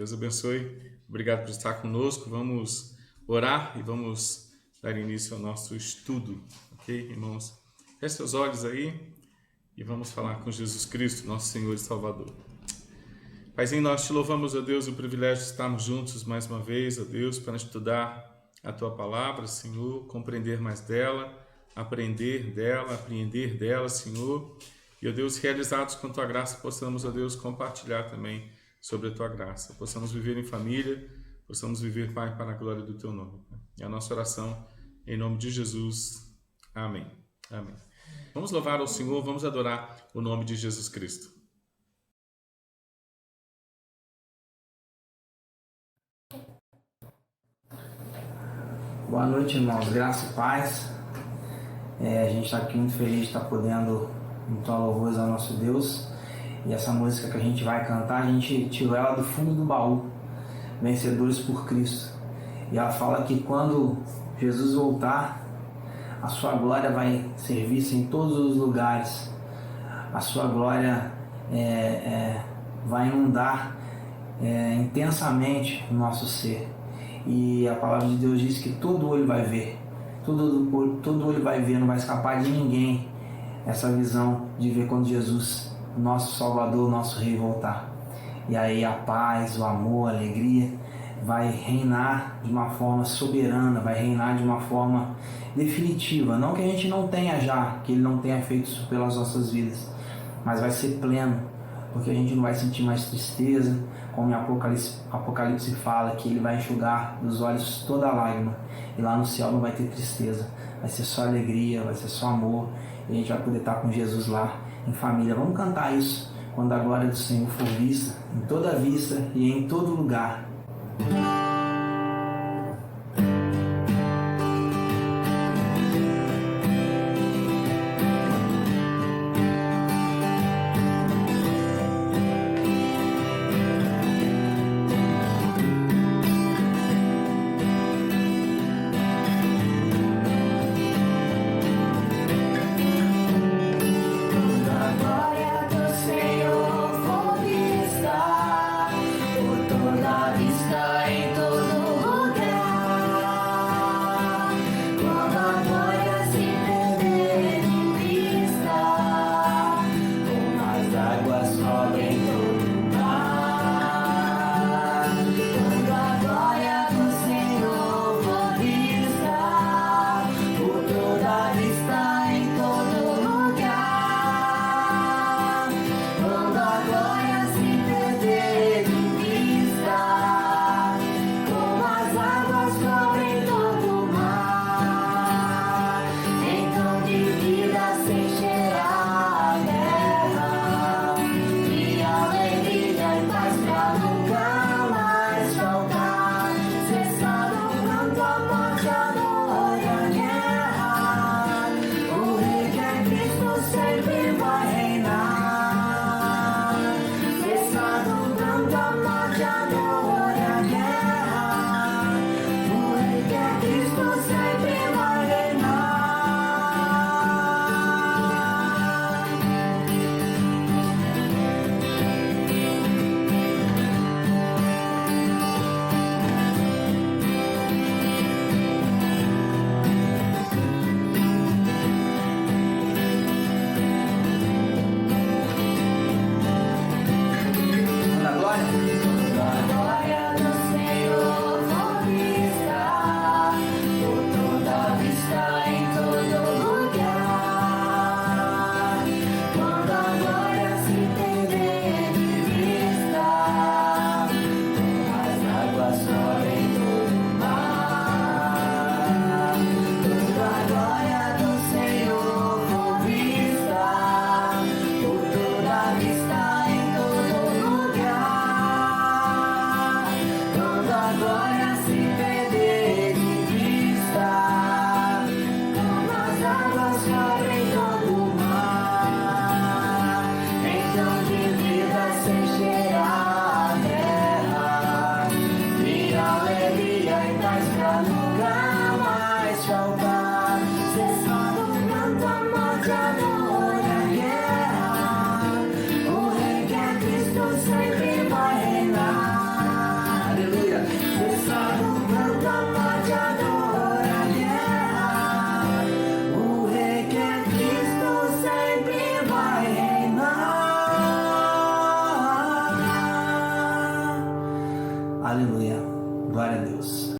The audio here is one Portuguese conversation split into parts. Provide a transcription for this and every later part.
Deus abençoe. Obrigado por estar conosco. Vamos orar e vamos dar início ao nosso estudo, ok, irmãos? Feche seus olhos aí e vamos falar com Jesus Cristo, nosso Senhor e Salvador. Paizinho, nós te louvamos, ó Deus, o privilégio de estarmos juntos mais uma vez, ó Deus, para estudar a Tua Palavra, Senhor, compreender mais dela, aprender dela, apreender dela, Senhor. E, ó Deus, realizados com Tua graça, possamos, ó Deus, compartilhar também sobre a Tua graça. Possamos viver em família, possamos viver, Pai, para a glória do Teu nome. É a nossa oração, em nome de Jesus. Amém. Amém. Vamos louvar ao Senhor, vamos adorar o nome de Jesus Cristo. Boa noite, irmãos. Graça e paz. A gente está aqui muito feliz de estar podendo entoar louvores ao nosso Deus. E essa música que a gente vai cantar, a gente tirou ela do fundo do baú, Vencedores por Cristo. E ela fala que quando Jesus voltar, a sua glória vai ser vista em todos os lugares. A sua glória vai inundar intensamente o nosso ser. E a palavra de Deus diz que todo olho vai ver, todo olho vai ver, não vai escapar de ninguém essa visão de ver quando Jesus, nosso Salvador, nosso Rei, voltar. E aí a paz, o amor, a alegria vai reinar de uma forma soberana, vai reinar de uma forma definitiva. Não que a gente não tenha já, que Ele não tenha feito isso pelas nossas vidas, mas vai ser pleno, porque a gente não vai sentir mais tristeza, como em Apocalipse fala, que Ele vai enxugar dos olhos toda a lágrima, e lá no céu não vai ter tristeza, vai ser só alegria, vai ser só amor, e a gente vai poder estar com Jesus lá em família. Vamos cantar isso quando a glória do Senhor for vista, em toda vista e em todo lugar. Em Aleluia. Glória a Deus.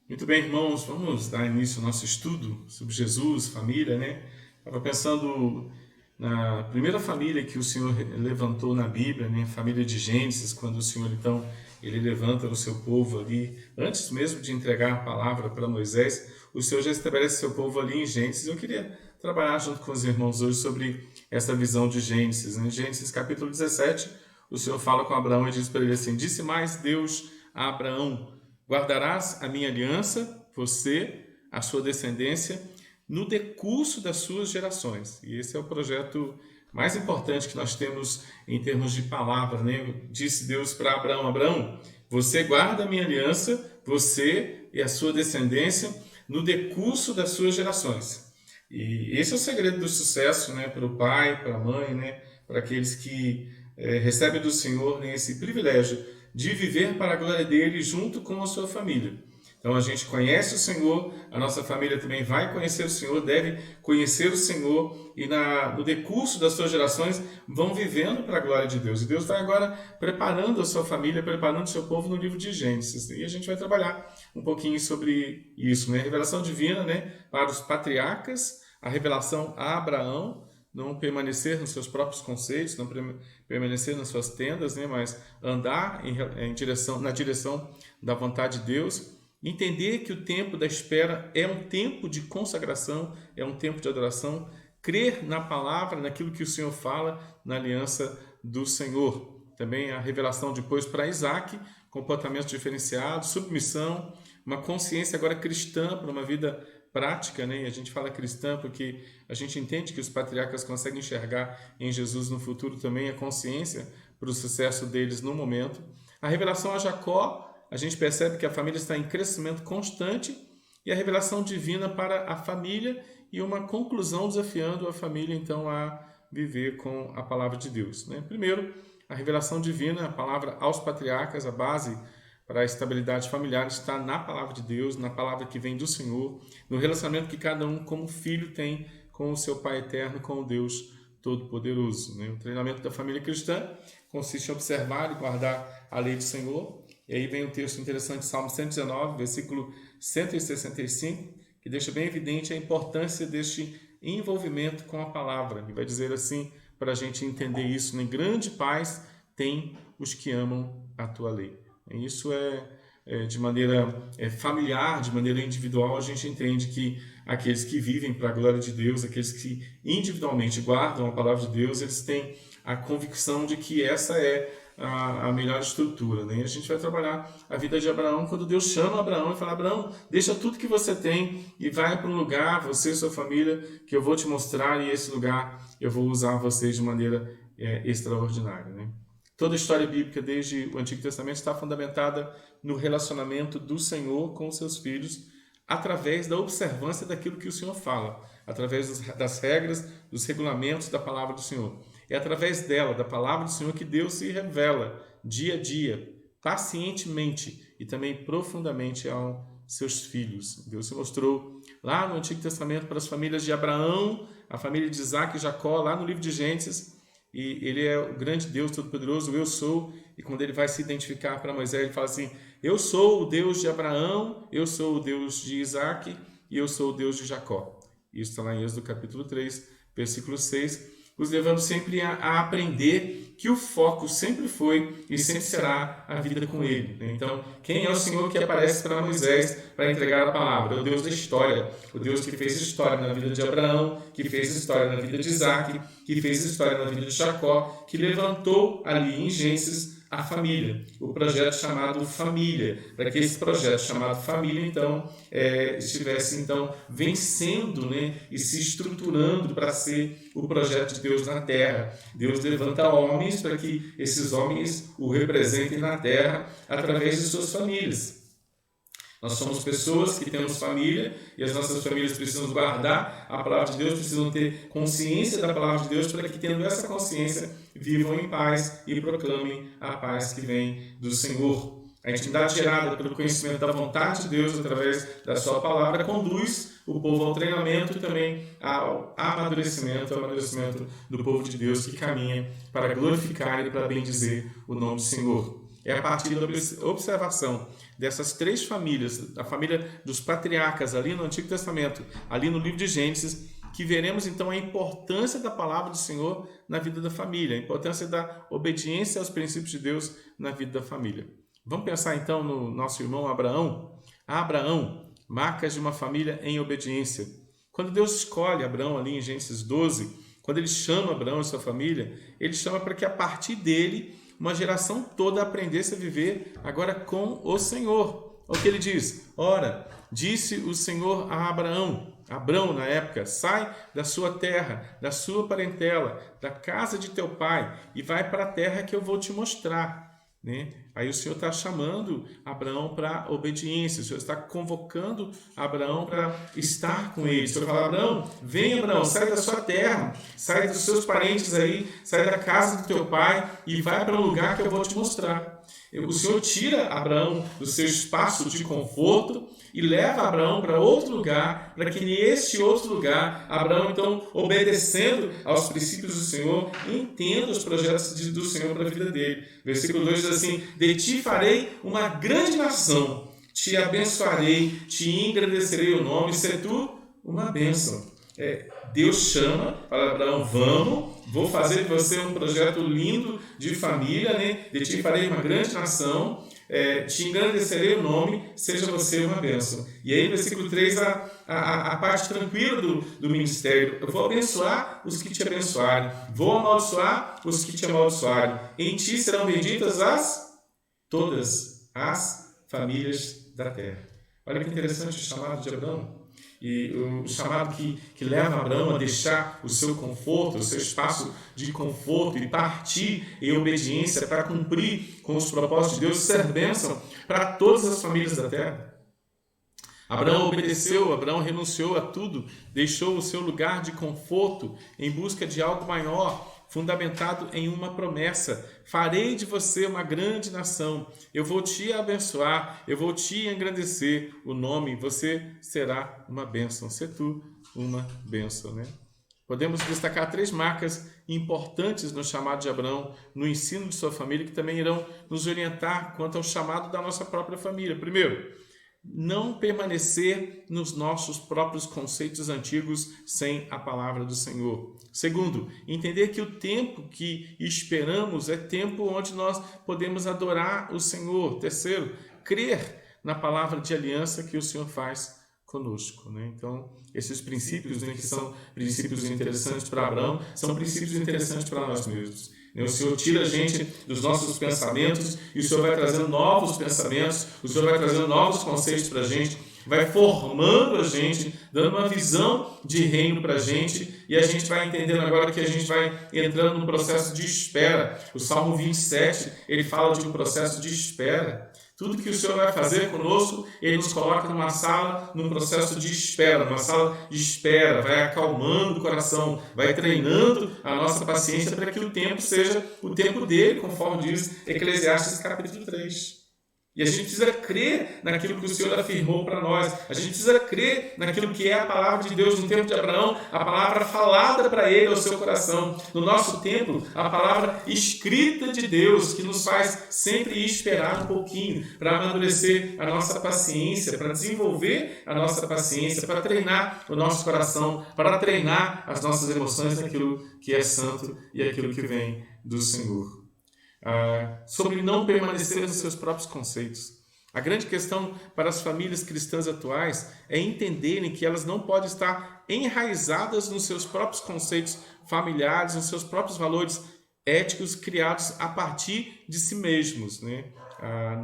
Muito bem, irmãos, vamos dar início ao nosso estudo sobre Jesus, família, né? Estava pensando na primeira família que o Senhor levantou na Bíblia, né? A família de Gênesis, quando o Senhor, então, ele levanta o seu povo ali, antes mesmo de entregar a palavra para Moisés, o Senhor já estabelece seu povo ali em Gênesis. Eu queria trabalhar junto com os irmãos hoje sobre essa visão de Gênesis, né? Gênesis capítulo 17, o Senhor fala com Abraão e diz para ele assim: disse mais Deus a Abraão: guardarás a minha aliança, você, a sua descendência, no decurso das suas gerações. E esse é o projeto mais importante que nós temos em termos de palavra, né? Disse Deus para Abraão: Abraão, você guarda a minha aliança, você e a sua descendência, no decurso das suas gerações. E esse é o segredo do sucesso, né? Para o pai, para a mãe, né? Para aqueles que recebem do Senhor, né? Esse privilégio de viver para a glória dele junto com a sua família. Então a gente conhece o Senhor, a nossa família também vai conhecer o Senhor, deve conhecer o Senhor, e no decurso das suas gerações vão vivendo para a glória de Deus. E Deus vai agora preparando a sua família, preparando o seu povo no livro de Gênesis. E a gente vai trabalhar um pouquinho sobre isso, né? A revelação divina, né? Para os patriarcas, a revelação a Abraão, não permanecer nos seus próprios conceitos, não permanecer nas suas tendas, né? Mas andar na direção da vontade de Deus. Entender que o tempo da espera é um tempo de consagração, é um tempo de adoração, crer na palavra, naquilo que o Senhor fala, na aliança do Senhor. Também a revelação depois para Isaac, comportamento diferenciado, submissão, uma consciência agora cristã para uma vida prática, né? E a gente fala cristã porque a gente entende que os patriarcas conseguem enxergar em Jesus no futuro também a consciência para o sucesso deles no momento. A revelação a Jacó, a gente percebe que a família está em crescimento constante, e a revelação divina para a família e uma conclusão desafiando a família então a viver com a palavra de Deus, né? Primeiro, a revelação divina, a palavra aos patriarcas, a base para a estabilidade familiar está na palavra de Deus, na palavra que vem do Senhor, no relacionamento que cada um como filho tem com o seu Pai eterno, com o Deus Todo-Poderoso, né? O treinamento da família cristã consiste em observar e guardar a lei do Senhor. E aí vem um texto interessante, Salmo 119, versículo 165, que deixa bem evidente a importância deste envolvimento com a palavra. E vai dizer assim, para a gente entender isso, né? Grande paz tem os que amam a tua lei. E isso de maneira familiar, de maneira individual, a gente entende que aqueles que vivem para a glória de Deus, aqueles que individualmente guardam a palavra de Deus, eles têm a convicção de que essa é a melhor estrutura, né? E a gente vai trabalhar a vida de Abraão quando Deus chama Abraão e fala: Abraão, deixa tudo que você tem e vai para um lugar, você e sua família, que eu vou te mostrar, e esse lugar eu vou usar vocês de maneira extraordinária, né? Toda a história bíblica desde o Antigo Testamento está fundamentada no relacionamento do Senhor com os seus filhos, através da observância daquilo que o Senhor fala, através das regras, dos regulamentos da palavra do Senhor. É através dela, da palavra do Senhor, que Deus se revela dia a dia, pacientemente e também profundamente aos seus filhos. Deus se mostrou lá no Antigo Testamento para as famílias de Abraão, a família de Isaac e Jacó, lá no livro de Gênesis, e ele é o grande Deus Todo-Poderoso, eu sou, e quando ele vai se identificar para Moisés, ele fala assim: eu sou o Deus de Abraão, eu sou o Deus de Isaac e eu sou o Deus de Jacó. Isso está lá em Êxodo capítulo 3, versículo 6, os levando sempre a aprender que o foco sempre foi e sempre será a vida com Ele, né? Então, quem é o Senhor que aparece para Moisés para entregar a palavra? É o Deus da história, o Deus que fez história na vida de Abraão, que fez história na vida de Isaac, que fez história na vida de Jacó, que levantou ali em Gênesis a família, o projeto chamado Família, para que esse projeto chamado Família, então, estivesse, então, vencendo, né, e se estruturando para ser o projeto de Deus na Terra. Deus levanta homens para que esses homens o representem na Terra através de suas famílias. Nós somos pessoas que temos família e as nossas famílias precisam guardar a palavra de Deus, precisam ter consciência da palavra de Deus para que, tendo essa consciência, vivam em paz e proclamem a paz que vem do Senhor. A intimidade gerada pelo conhecimento da vontade de Deus através da sua palavra conduz o povo ao treinamento e também ao amadurecimento do povo de Deus que caminha para glorificar e para bendizer o nome do Senhor. É a partir da observação dessas três famílias, a família dos patriarcas ali no Antigo Testamento, ali no livro de Gênesis, que veremos então a importância da palavra do Senhor na vida da família, a importância da obediência aos princípios de Deus na vida da família. Vamos pensar então no nosso irmão Abraão. Abraão, marcas de uma família em obediência. Quando Deus escolhe Abraão ali em Gênesis 12, quando ele chama Abraão e sua família, ele chama para que a partir dele uma geração toda aprendesse a viver agora com o Senhor. Olha o que ele diz: ora, disse o Senhor a Abrão na época, sai da sua terra, da sua parentela, da casa de teu pai e vai para a terra que eu vou te mostrar. Né? Aí o Senhor está chamando Abraão para obediência, o Senhor está convocando Abraão para estar com ele. O Senhor fala: Abraão, vem Abraão, sai da sua terra, sai dos seus parentes aí, sai da casa do teu pai e vai para o lugar que eu vou te mostrar. O Senhor tira Abraão do seu espaço de conforto e leva Abraão para outro lugar, para que neste outro lugar, Abraão, então, obedecendo aos princípios do Senhor, entenda os projetos do Senhor para a vida dele. Versículo 2 diz assim: de ti farei uma grande nação, te abençoarei, te engrandecerei o nome, ser tu uma bênção. Deus chama para Abraão: vou fazer de você um projeto lindo de família, né? De ti farei uma grande nação, te engrandecerei o nome, seja você uma bênção. E aí, versículo 3, a parte tranquila do ministério: eu vou abençoar os que te abençoarem, vou amaldiçoar os que te amaldiçoarem, em ti serão benditas todas as famílias da terra. Olha que interessante o chamado de Abraão. E o chamado que leva Abraão a deixar o seu conforto, o seu espaço de conforto e partir em obediência para cumprir com os propósitos de Deus, ser bênção para todas as famílias da terra. Abraão obedeceu, Abraão renunciou a tudo, deixou o seu lugar de conforto em busca de algo maior, fundamentado em uma promessa: farei de você uma grande nação, eu vou te abençoar, eu vou te engrandecer o nome, você será uma bênção, ser tu uma bênção, né? Podemos destacar 3 marcas importantes no chamado de Abraão, no ensino de sua família, que também irão nos orientar quanto ao chamado da nossa própria família. Primeiro, não permanecer nos nossos próprios conceitos antigos sem a palavra do Senhor. Segundo, entender que o tempo que esperamos é tempo onde nós podemos adorar o Senhor. Terceiro, crer na palavra de aliança que o Senhor faz conosco, né? Então, esses princípios, né, que são princípios interessantes para Abraão, são princípios interessantes para nós mesmos. O Senhor tira a gente dos nossos pensamentos e o Senhor vai trazendo novos pensamentos, o Senhor vai trazendo novos conceitos para a gente, vai formando a gente, dando uma visão de reino para a gente, e a gente vai entendendo agora que a gente vai entrando num processo de espera. O Salmo 27, ele fala de um processo de espera. Tudo que o Senhor vai fazer conosco, Ele nos coloca numa sala, num processo de espera, numa sala de espera, vai acalmando o coração, vai treinando a nossa paciência para que o tempo seja o tempo dele, conforme diz Eclesiastes capítulo 3. E a gente precisa crer naquilo que o Senhor afirmou para nós. A gente precisa crer naquilo que é a palavra de Deus no tempo de Abraão, a palavra falada para ele ao seu coração. No nosso tempo, a palavra escrita de Deus, que nos faz sempre esperar um pouquinho para amadurecer a nossa paciência, para desenvolver a nossa paciência, para treinar o nosso coração, para treinar as nossas emoções naquilo que é santo e aquilo que vem do Senhor. Sobre não permanecer nos seus próprios conceitos. A grande questão para as famílias cristãs atuais é entenderem que elas não podem estar enraizadas nos seus próprios conceitos familiares, nos seus próprios valores éticos criados a partir de si mesmos, né?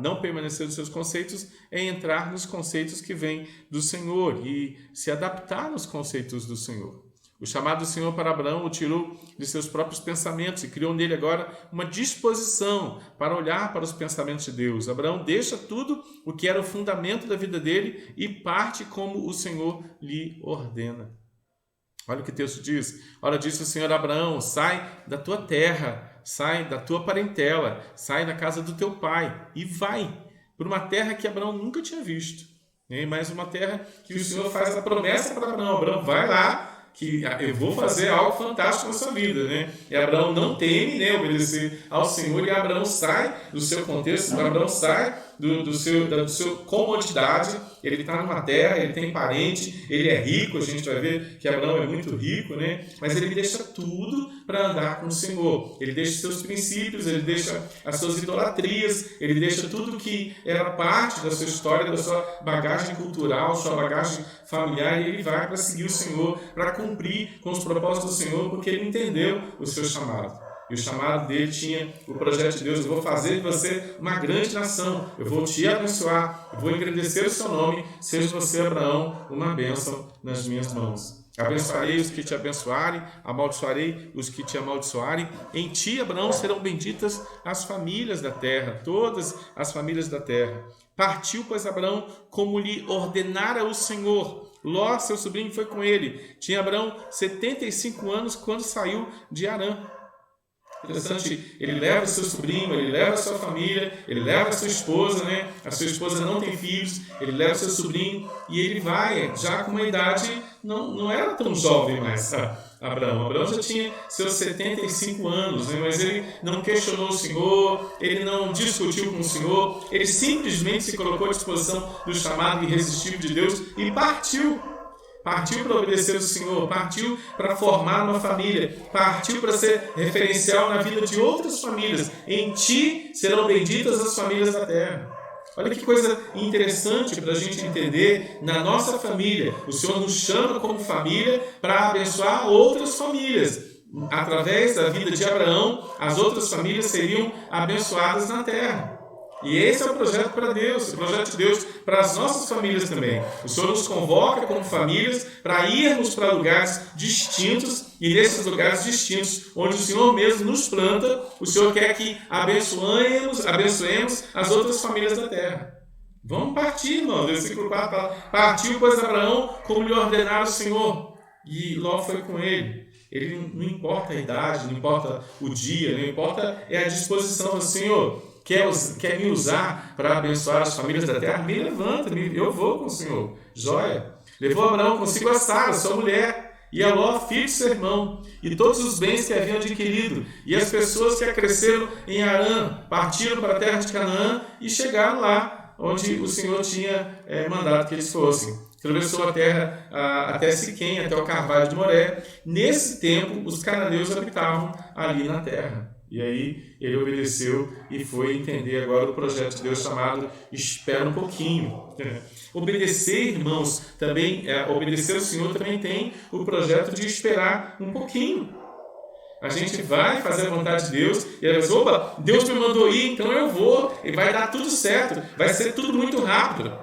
Não permanecer nos seus conceitos é entrar nos conceitos que vêm do Senhor e se adaptar nos conceitos do Senhor. O chamado do Senhor para Abraão o tirou de seus próprios pensamentos e criou nele agora uma disposição para olhar para os pensamentos de Deus. Abraão deixa tudo o que era o fundamento da vida dele e parte como o Senhor lhe ordena. Olha o que o texto diz. Ora, disse o Senhor a Abraão: sai da tua terra, sai da tua parentela, sai da casa do teu pai e vai para uma terra que Abraão nunca tinha visto. Mas uma terra que o Senhor faz a promessa para Abraão: Abraão, vai lá, que eu vou fazer algo fantástico na sua vida, né? E Abraão não teme, né, obedecer ao Senhor, e Abraão sai do seu contexto, Abraão sai do seu comodidade. Ele está numa terra, ele tem parente, ele é rico, a gente vai ver que Abraão é muito rico, né? Mas ele deixa tudo para andar com o Senhor. Ele deixa seus princípios, ele deixa as suas idolatrias, ele deixa tudo que era parte da sua história, da sua bagagem cultural, sua bagagem familiar, e ele vai para seguir o Senhor, para cumprir com os propósitos do Senhor, porque ele entendeu o seu chamado. E o chamado dele tinha o projeto de Deus: eu vou fazer de você uma grande nação, eu vou te abençoar, eu vou engrandecer o seu nome, seja você, Abraão, uma bênção nas minhas mãos. Abençoarei os que te abençoarem, amaldiçoarei os que te amaldiçoarem. Em ti, Abraão, serão benditas as famílias da terra, todas as famílias da terra. Partiu, pois, Abraão, como lhe ordenara o Senhor. Ló, seu sobrinho, foi com ele. Tinha Abraão 75 anos quando saiu de Harã. Interessante, ele leva seu sobrinho, ele leva a sua família, ele leva a sua esposa, né? A sua esposa não tem filhos, ele leva seu sobrinho e ele vai já com uma idade, não era tão jovem mais, Abraão. Abraão já tinha seus 75 anos, né? Mas ele não questionou o Senhor, ele não discutiu com o Senhor, ele simplesmente se colocou à disposição do chamado irresistível de Deus e partiu. Partiu para obedecer o Senhor, partiu para formar uma família, partiu para ser referencial na vida de outras famílias. Em ti serão benditas as famílias da terra. Olha que coisa interessante para a gente entender na nossa família. O Senhor nos chama como família para abençoar outras famílias. Através da vida de Abraão, as outras famílias seriam abençoadas na terra. E esse é o projeto para Deus, o projeto de Deus para as nossas famílias também. O Senhor nos convoca como famílias para irmos para lugares distintos, e nesses lugares distintos, onde o Senhor mesmo nos planta, o Senhor quer que abençoemos as outras famílias da terra. Vamos partir, irmão. Versículo 4 fala: partiu, pois, Abraão, como lhe ordenara o Senhor, e Ló foi com ele. Ele não importa a idade, não importa o dia, não importa, é a disposição do Senhor. Quer me usar para abençoar as famílias da terra? Me levanta, eu vou com o Senhor. Joia. Levou Abraão consigo a Sara, sua mulher, e a Ló, filho de seu irmão, e todos os bens que haviam adquirido, e as pessoas que acresceram em Harã, partiram para a terra de Canaã e chegaram lá onde o Senhor tinha mandado que eles fossem. Atravessou a terra até Siquém, até o Carvalho de Moré. Nesse tempo, os cananeus habitavam ali na terra. E aí ele obedeceu e foi entender agora o projeto de Deus chamado Espera um pouquinho. Obedecer, irmãos, também, obedecer ao Senhor também tem o projeto de esperar um pouquinho. A gente vai fazer a vontade de Deus e aí vai opa, Deus me mandou ir, então eu vou, e vai dar tudo certo, vai ser tudo muito rápido.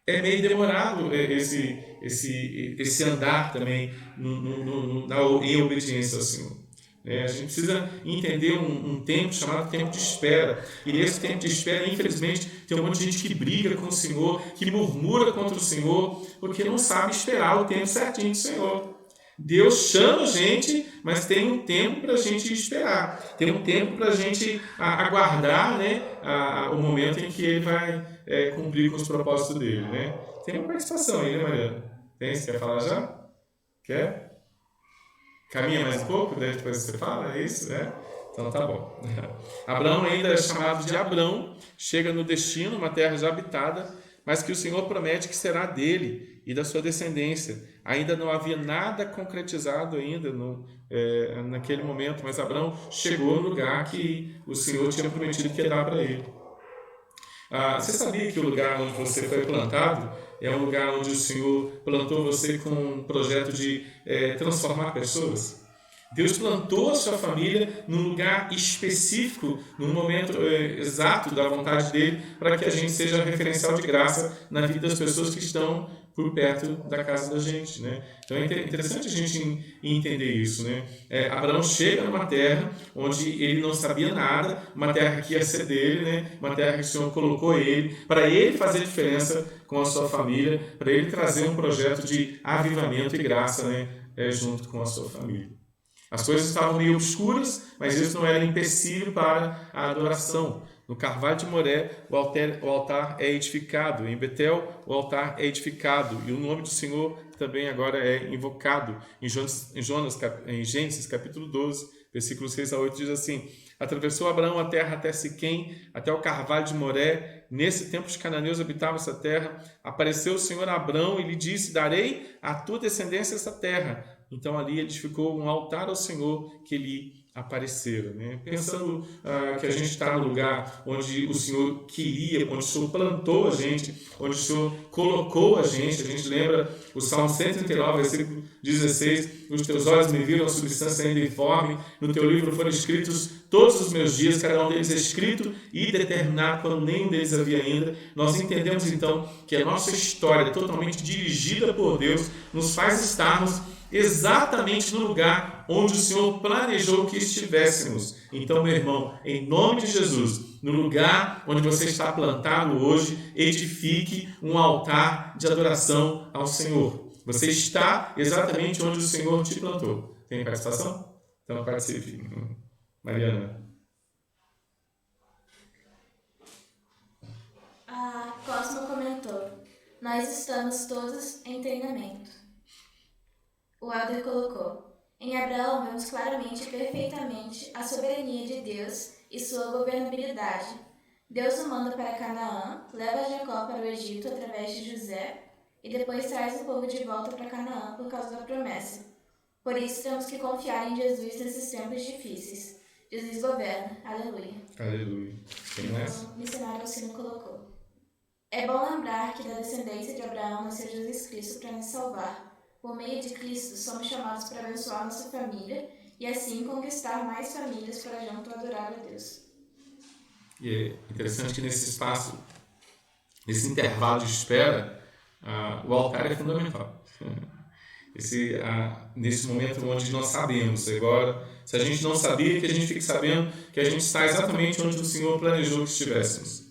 É meio demorado esse andar também em obediência ao Senhor. A gente precisa entender um tempo chamado tempo de espera. E nesse tempo de espera, infelizmente, tem um monte de gente que briga com o Senhor, que murmura contra o Senhor, porque não sabe esperar o tempo certinho do Senhor. Deus chama a gente, mas tem um tempo para a gente esperar. Tem um tempo para a gente aguardar, né, o momento em que Ele vai cumprir com os propósitos dele. Né? Tem uma participação aí, né, Mariana? Tem? Você quer falar já? Quer? Caminha mais um pouco, daí depois você fala, é isso? Então tá bom. Abraão ainda é chamado de Abrão, chega no destino, uma terra já habitada, mas que o Senhor promete que será dele e da sua descendência. Ainda não havia nada concretizado ainda naquele momento, mas Abraão chegou no lugar que o Senhor tinha prometido que ia dar para ele. Você sabia que o lugar onde você foi plantado é um lugar onde o Senhor plantou você com um projeto de transformar pessoas? Deus plantou a sua família num lugar específico, num momento exato da vontade dele, para que a gente seja referencial de graça na vida das pessoas que estão por perto da casa da gente, né? Então é interessante a gente entender isso, né? Abraão chega numa terra onde ele não sabia nada, uma terra que ia ser dele, né? Uma terra que o Senhor colocou ele, para ele fazer diferença com a sua família, para ele trazer um projeto de avivamento e graça, né? Junto com a sua família. As coisas estavam meio obscuras, mas isso não era empecilho para a adoração. No Carvalho de Moré, o altar é edificado. Em Betel, o altar é edificado. E o nome do Senhor também agora é invocado. Em Gênesis capítulo 12, versículos 6 a 8, diz assim: atravessou Abraão a terra até Siquém, até o Carvalho de Moré. Nesse tempo os cananeus habitavam essa terra. Apareceu o Senhor a Abraão e lhe disse: darei à tua descendência essa terra. Então ali edificou um altar ao Senhor que lhe apareceram, né? Pensando que a gente está no lugar onde o Senhor queria, onde o Senhor plantou a gente, onde o Senhor colocou a gente lembra o Salmo 139, versículo 16, os teus olhos me viram a substância ainda informe, no teu livro foram escritos todos os meus dias, cada um deles é escrito e determinado quando nenhum deles havia ainda. Nós entendemos então que a nossa história, totalmente dirigida por Deus, nos faz estarmos exatamente no lugar onde o Senhor planejou que estivéssemos. Então, meu irmão, em nome de Jesus, no lugar onde você está plantado hoje, edifique um altar de adoração ao Senhor. Você está exatamente onde o Senhor te plantou. Tem participação? Então participe. Mariana. A Cosmo comentou: nós estamos todos em treinamento. O Helder colocou: em Abraão vemos claramente e perfeitamente a soberania de Deus e sua governabilidade. Deus o manda para Canaã, leva Jacó para o Egito através de José e depois traz o povo de volta para Canaã por causa da promessa. Por isso temos que confiar em Jesus nesses tempos difíceis. Jesus governa. Aleluia. Aleluia. Quem mais? O missionário Alcino colocou: é bom lembrar que da descendência de Abraão nasceu Jesus Cristo para nos salvar. Por meio de Cristo, somos chamados para abençoar nossa família e assim conquistar mais famílias para junto adorar a Deus. E é interessante que nesse espaço, nesse intervalo de espera, o altar é fundamental. Nesse momento onde nós sabemos, agora, se a gente não sabia, que a gente fique sabendo que a gente está exatamente onde o Senhor planejou que estivéssemos.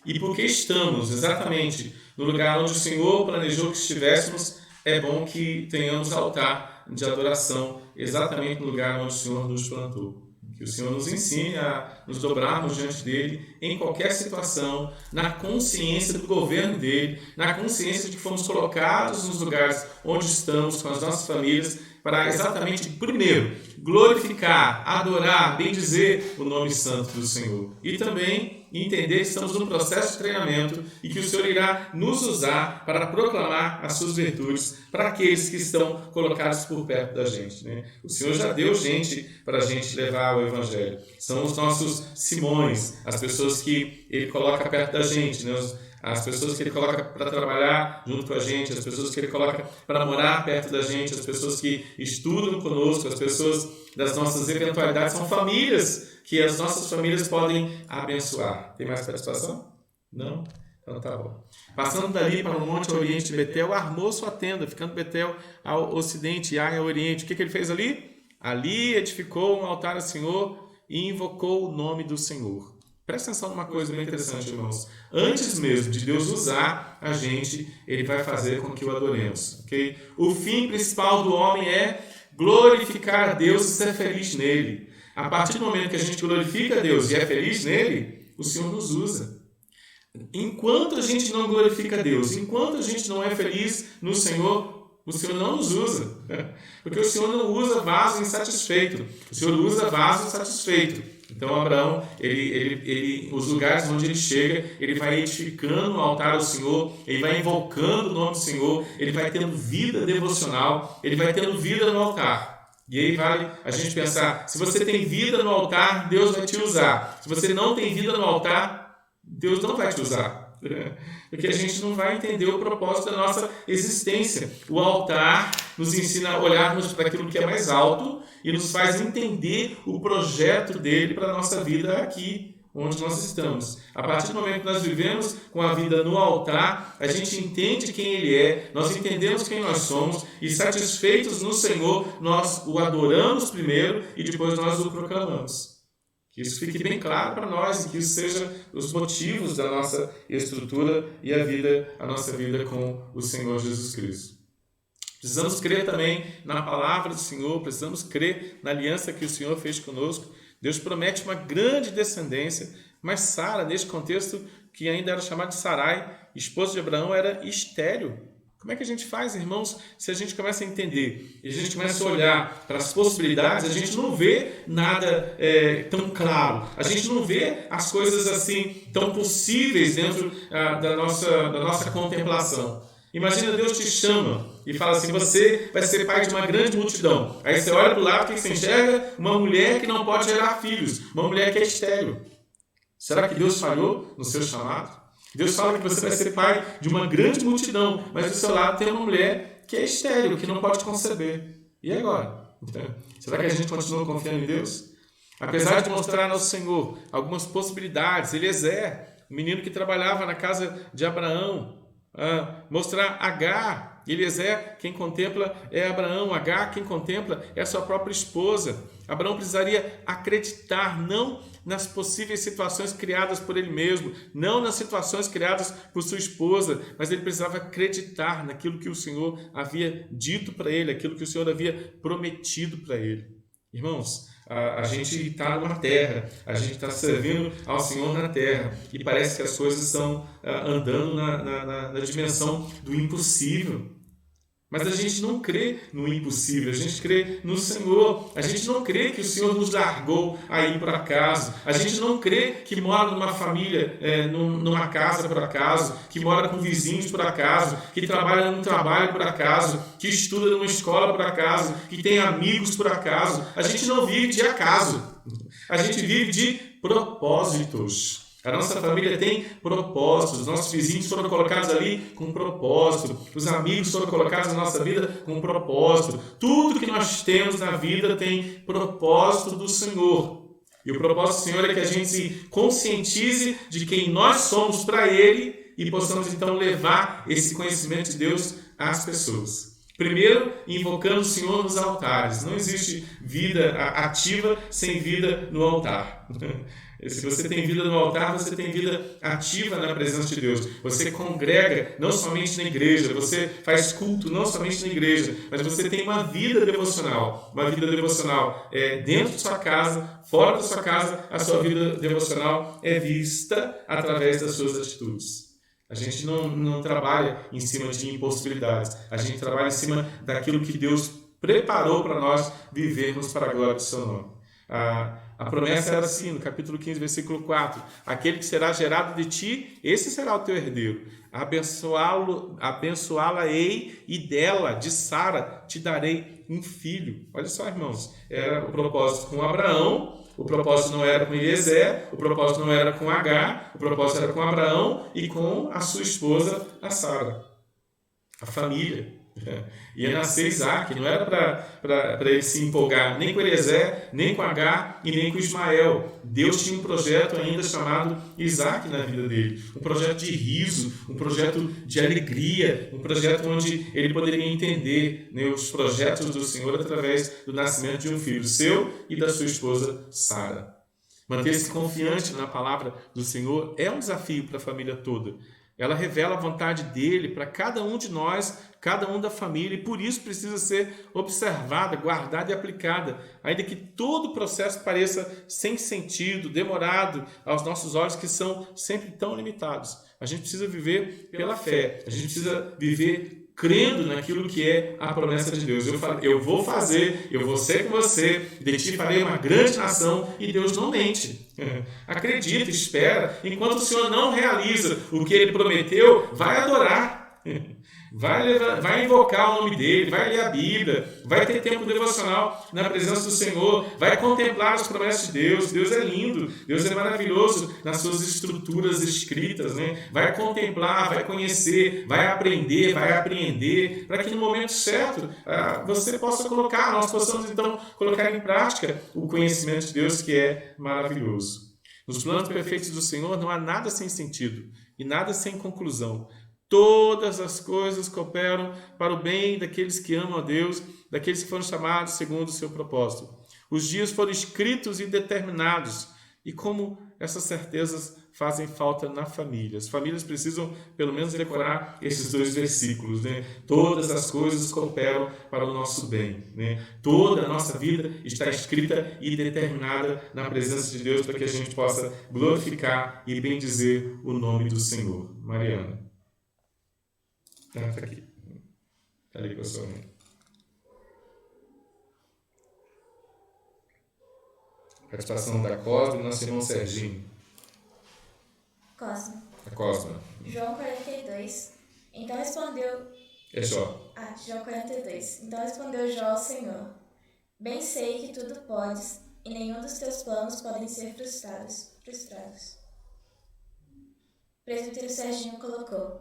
E porque estamos exatamente no lugar onde o Senhor planejou que estivéssemos, é bom que tenhamos altar de adoração exatamente no lugar onde o Senhor nos plantou. Que o Senhor nos ensine a nos dobrarmos diante dele em qualquer situação, na consciência do governo dele, na consciência de que fomos colocados nos lugares onde estamos com as nossas famílias para exatamente, primeiro, glorificar, adorar, bendizer o nome santo do Senhor. E também entender que estamos num processo de treinamento e que o Senhor irá nos usar para proclamar as suas virtudes para aqueles que estão colocados por perto da gente, né? O Senhor já deu gente para a gente levar o Evangelho. São os nossos Simões, as pessoas que Ele coloca perto da gente, né? As pessoas que Ele coloca para trabalhar junto com a gente, as pessoas que Ele coloca para morar perto da gente, as pessoas que estudam conosco, as pessoas das nossas eventualidades, são famílias que as nossas famílias podem abençoar. Tem mais participação? Não? Então tá bom. Passando dali para o Monte Oriente de Betel, armou sua tenda, ficando Betel ao ocidente e Ai ao oriente. O que ele fez ali? Ali edificou um altar ao Senhor e invocou o nome do Senhor. Presta atenção numa coisa bem interessante, irmãos. Antes mesmo de Deus usar a gente, Ele vai fazer com que o adoremos. Okay? O fim principal do homem é glorificar a Deus e ser feliz nele. A partir do momento que a gente glorifica a Deus e é feliz nele, o Senhor nos usa. Enquanto a gente não glorifica a Deus, enquanto a gente não é feliz no Senhor, o Senhor não nos usa. Porque o Senhor não usa vaso insatisfeito. O Senhor usa vaso satisfeito. Então, Abraão, os lugares onde ele chega, ele vai edificando o altar ao Senhor, ele vai invocando o nome do Senhor, ele vai tendo vida devocional, ele vai tendo vida no altar. E aí vale a gente pensar, se você tem vida no altar, Deus vai te usar. Se você não tem vida no altar, Deus não vai te usar. Porque a gente não vai entender o propósito da nossa existência. O altar nos ensina a olharmos para aquilo que é mais alto e nos faz entender o projeto dele para a nossa vida aqui, onde nós estamos. A partir do momento que nós vivemos com a vida no altar, a gente entende quem Ele é, nós entendemos quem nós somos e, satisfeitos no Senhor, nós o adoramos primeiro e depois nós o proclamamos. Que isso fique bem claro para nós e que isso seja os motivos da nossa estrutura e a nossa vida com o Senhor Jesus Cristo. Precisamos crer também na palavra do Senhor, precisamos crer na aliança que o Senhor fez conosco. Deus promete uma grande descendência, mas Sara, neste contexto, que ainda era chamada de Sarai, esposa de Abraão, era estéril. Como é que a gente faz, irmãos, se a gente começa a entender e a gente começa a olhar para as possibilidades, a gente não vê nada tão claro, a gente não vê as coisas assim tão possíveis dentro da nossa contemplação. Imagina Deus te chama e fala assim, você vai ser pai de uma grande multidão. Aí você olha para o lado, o que você enxerga? Uma mulher que não pode gerar filhos, uma mulher que é estéril. Será que Deus falhou no seu chamado? Deus fala que você vai ser pai de uma grande multidão, mas do seu lado tem uma mulher que é estéril, que não pode conceber. E agora? Será que a gente continua confiando em Deus? Apesar de mostrar ao Senhor algumas possibilidades, Eliezer, o menino que trabalhava na casa de Abraão, mostrar Agar, Eliezer, quem contempla é Abraão, Agar, quem contempla é a sua própria esposa. Abraão precisaria acreditar não nas possíveis situações criadas por ele mesmo, não nas situações criadas por sua esposa, mas ele precisava acreditar naquilo que o Senhor havia dito para ele, aquilo que o Senhor havia prometido para ele. Irmãos, a gente está numa terra, a gente está servindo ao Senhor na terra e parece que as coisas estão andando na dimensão do impossível. Mas a gente não crê no impossível, a gente crê no Senhor. A gente não crê que o Senhor nos largou aí por acaso. A gente não crê que mora numa família, numa casa por acaso, que mora com vizinhos por acaso, que trabalha num trabalho por acaso, que estuda numa escola por acaso, que tem amigos por acaso. A gente não vive de acaso. A gente vive de propósitos. A nossa família tem propósitos, os nossos vizinhos foram colocados ali com propósito, os amigos foram colocados na nossa vida com propósito. Tudo que nós temos na vida tem propósito do Senhor. E o propósito do Senhor é que a gente se conscientize de quem nós somos para Ele e possamos então levar esse conhecimento de Deus às pessoas. Primeiro, invocando o Senhor nos altares. Não existe vida ativa sem vida no altar. Se você tem vida no altar, você tem vida ativa na presença de Deus. Você congrega não somente na igreja, você faz culto não somente na igreja, mas você tem uma vida devocional. Uma vida devocional dentro de sua casa, fora da sua casa, a sua vida devocional é vista através das suas atitudes. A gente não trabalha em cima de impossibilidades. A gente trabalha em cima daquilo que Deus preparou para nós vivermos para a glória do seu nome. A promessa era assim, no capítulo 15, versículo 4. Aquele que será gerado de ti, esse será o teu herdeiro. Abençoá-la-ei e dela, de Sara, te darei um filho. Olha só, irmãos. Era o propósito com Abraão. O propósito não era com Eliezer, o propósito não era com Agar, o propósito era com Abraão e com a sua esposa, a Sara. A família. Ia nascer Isaac, não era para ele se empolgar nem com Eliezer, nem com Agar e nem com Ismael. Deus tinha um projeto ainda chamado Isaac na vida dele. Um projeto de riso, um projeto de alegria, um projeto onde ele poderia entender, né, os projetos do Senhor através do nascimento de um filho seu e da sua esposa Sara. Manter-se confiante na palavra do Senhor é um desafio para a família toda. Ela revela a vontade dele para cada um de nós, cada um da família, e por isso precisa ser observada, guardada e aplicada, ainda que todo o processo pareça sem sentido, demorado aos nossos olhos, que são sempre tão limitados. A gente precisa viver pela fé, a gente precisa viver crendo naquilo que é a promessa de Deus. Eu vou fazer, eu vou ser com você, de ti farei uma grande nação, e Deus não mente. Acredita, espera. Enquanto o Senhor não realiza o que Ele prometeu, vai adorar. Vai invocar o nome dele, vai ler a Bíblia, vai ter tempo devocional na presença do Senhor, vai contemplar as promessas de Deus. Deus é lindo, Deus é maravilhoso nas suas estruturas escritas, né? Vai contemplar, vai conhecer, vai aprender, vai apreender, para que no momento certo você possa colocar, nós possamos então colocar em prática o conhecimento de Deus, que é maravilhoso. Nos planos perfeitos do Senhor não há nada sem sentido e nada sem conclusão. Todas as coisas cooperam para o bem daqueles que amam a Deus, daqueles que foram chamados segundo o seu propósito. Os dias foram escritos e determinados. E como essas certezas fazem falta na família. As famílias precisam, pelo menos, decorar esses 2 versículos, né? Todas as coisas cooperam para o nosso bem, né? Toda a nossa vida está escrita e determinada na presença de Deus para que a gente possa glorificar e bendizer o nome do Senhor. Mariana. Está aqui. Está ali com a sua mãe. Participação da Cosma e nosso irmão Serginho. Cosma. A Cosma. João 42, Então respondeu... É Jó. Jó 42. Então respondeu Jó ao Senhor: Bem sei que tudo podes, e nenhum dos teus planos podem ser frustrados. O presbítero Serginho colocou: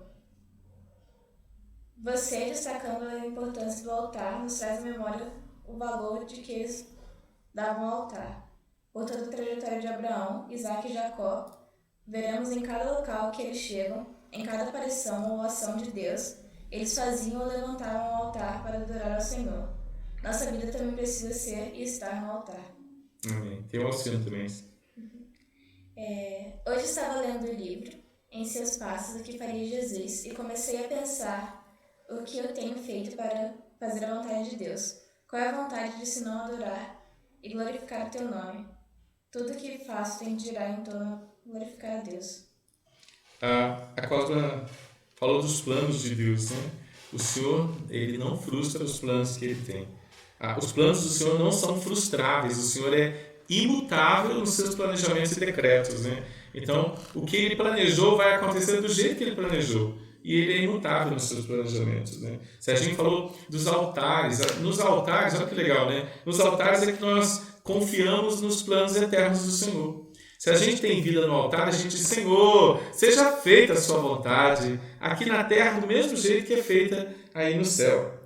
Você, destacando a importância do altar, nos traz à memória o valor de que eles davam ao altar. Por toda a trajetória de Abraão, Isaque e Jacó, veremos em cada local que eles chegam, em cada aparição ou ação de Deus, eles faziam ou levantavam um altar para adorar ao Senhor. Nossa vida também precisa ser e estar no altar. Amém. Tem o Alcino também. Hoje estava lendo o livro, Em Seus Passos, o que faria Jesus, e comecei a pensar o que eu tenho feito para fazer a vontade de Deus. Qual é a vontade de se não adorar e glorificar o teu nome? Tudo o que faço tem de girar em torno a glorificar a Deus. A Cosma falou dos planos de Deus, né? O Senhor, Ele não frustra os planos que Ele tem. Os planos do Senhor não são frustráveis. O Senhor é imutável nos seus planejamentos e decretos, né? Então, o que Ele planejou vai acontecer do jeito que Ele planejou. E Ele é imutável nos seus planejamentos, né? Serginho falou dos altares. Nos altares, olha que legal, né? Nos altares é que nós confiamos nos planos eternos do Senhor. Se a gente tem vida no altar, a gente diz: Senhor, seja feita a sua vontade aqui na terra do mesmo jeito que é feita aí no céu.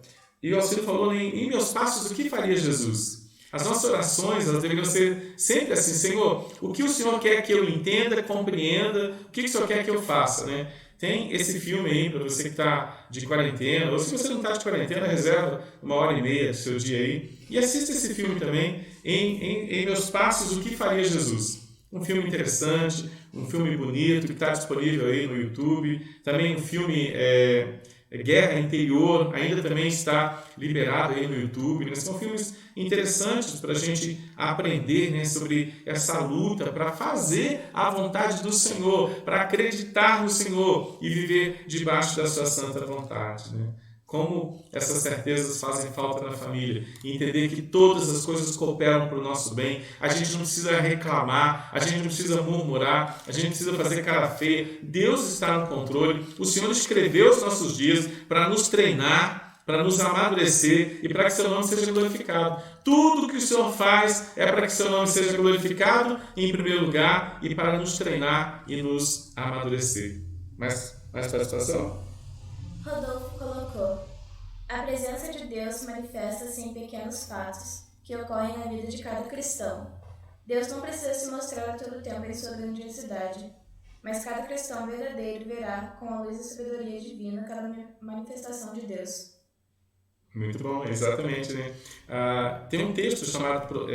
E o Alcino falou em meus passos, o que faria Jesus? As nossas orações, elas deveriam ser sempre assim: Senhor, o que o Senhor quer que eu entenda, compreenda, o que o Senhor quer que eu faça, né? Tem esse filme aí para você que está de quarentena, ou se você não está de quarentena, reserva 1h30 do seu dia aí e assista esse filme também, em meus passos, o que faria Jesus? Um filme interessante, um filme bonito, que está disponível aí no YouTube. Também um filme Guerra Interior, ainda também está liberado aí no YouTube. Né? São filmes interessantes para a gente aprender, né, sobre essa luta, para fazer a vontade do Senhor, para acreditar no Senhor e viver debaixo da sua santa vontade, né? Como essas certezas fazem falta na família. E entender que todas as coisas cooperam para o nosso bem. A gente não precisa reclamar, a gente não precisa murmurar, a gente não precisa fazer cara feia. Deus está no controle. O Senhor escreveu os nossos dias para nos treinar, para nos amadurecer e para que seu nome seja glorificado. Tudo que o Senhor faz é para que seu nome seja glorificado em primeiro lugar e para nos treinar e nos amadurecer. Mais para a situação? Rodolfo colocou: A presença de Deus manifesta-se em pequenos fatos que ocorrem na vida de cada cristão. Deus não precisa se mostrar a todo tempo em sua grandiosidade, mas cada cristão verdadeiro verá com a luz da sabedoria divina cada manifestação de Deus. Muito bom, exatamente, né? Tem um texto chamado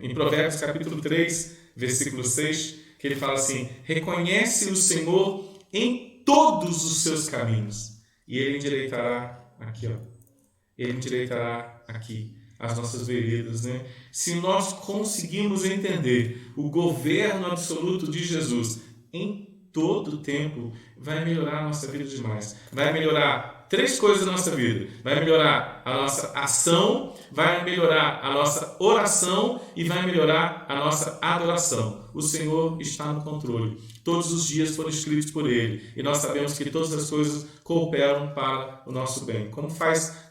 em Provérbios capítulo 3, versículo 6, que ele fala assim: reconhece o Senhor em todos os seus caminhos e Ele endireitará aqui, ó. Ele endireitará aqui as nossas veredas, né? Se nós conseguimos entender o governo absoluto de Jesus em todo o tempo, vai melhorar a nossa vida demais. Vai melhorar 3 coisas na nossa vida. Vai melhorar a nossa ação, vai melhorar a nossa oração e vai melhorar a nossa adoração. O Senhor está no controle. Todos os dias foram escritos por Ele. E nós sabemos que todas as coisas cooperam para o nosso bem. Como faz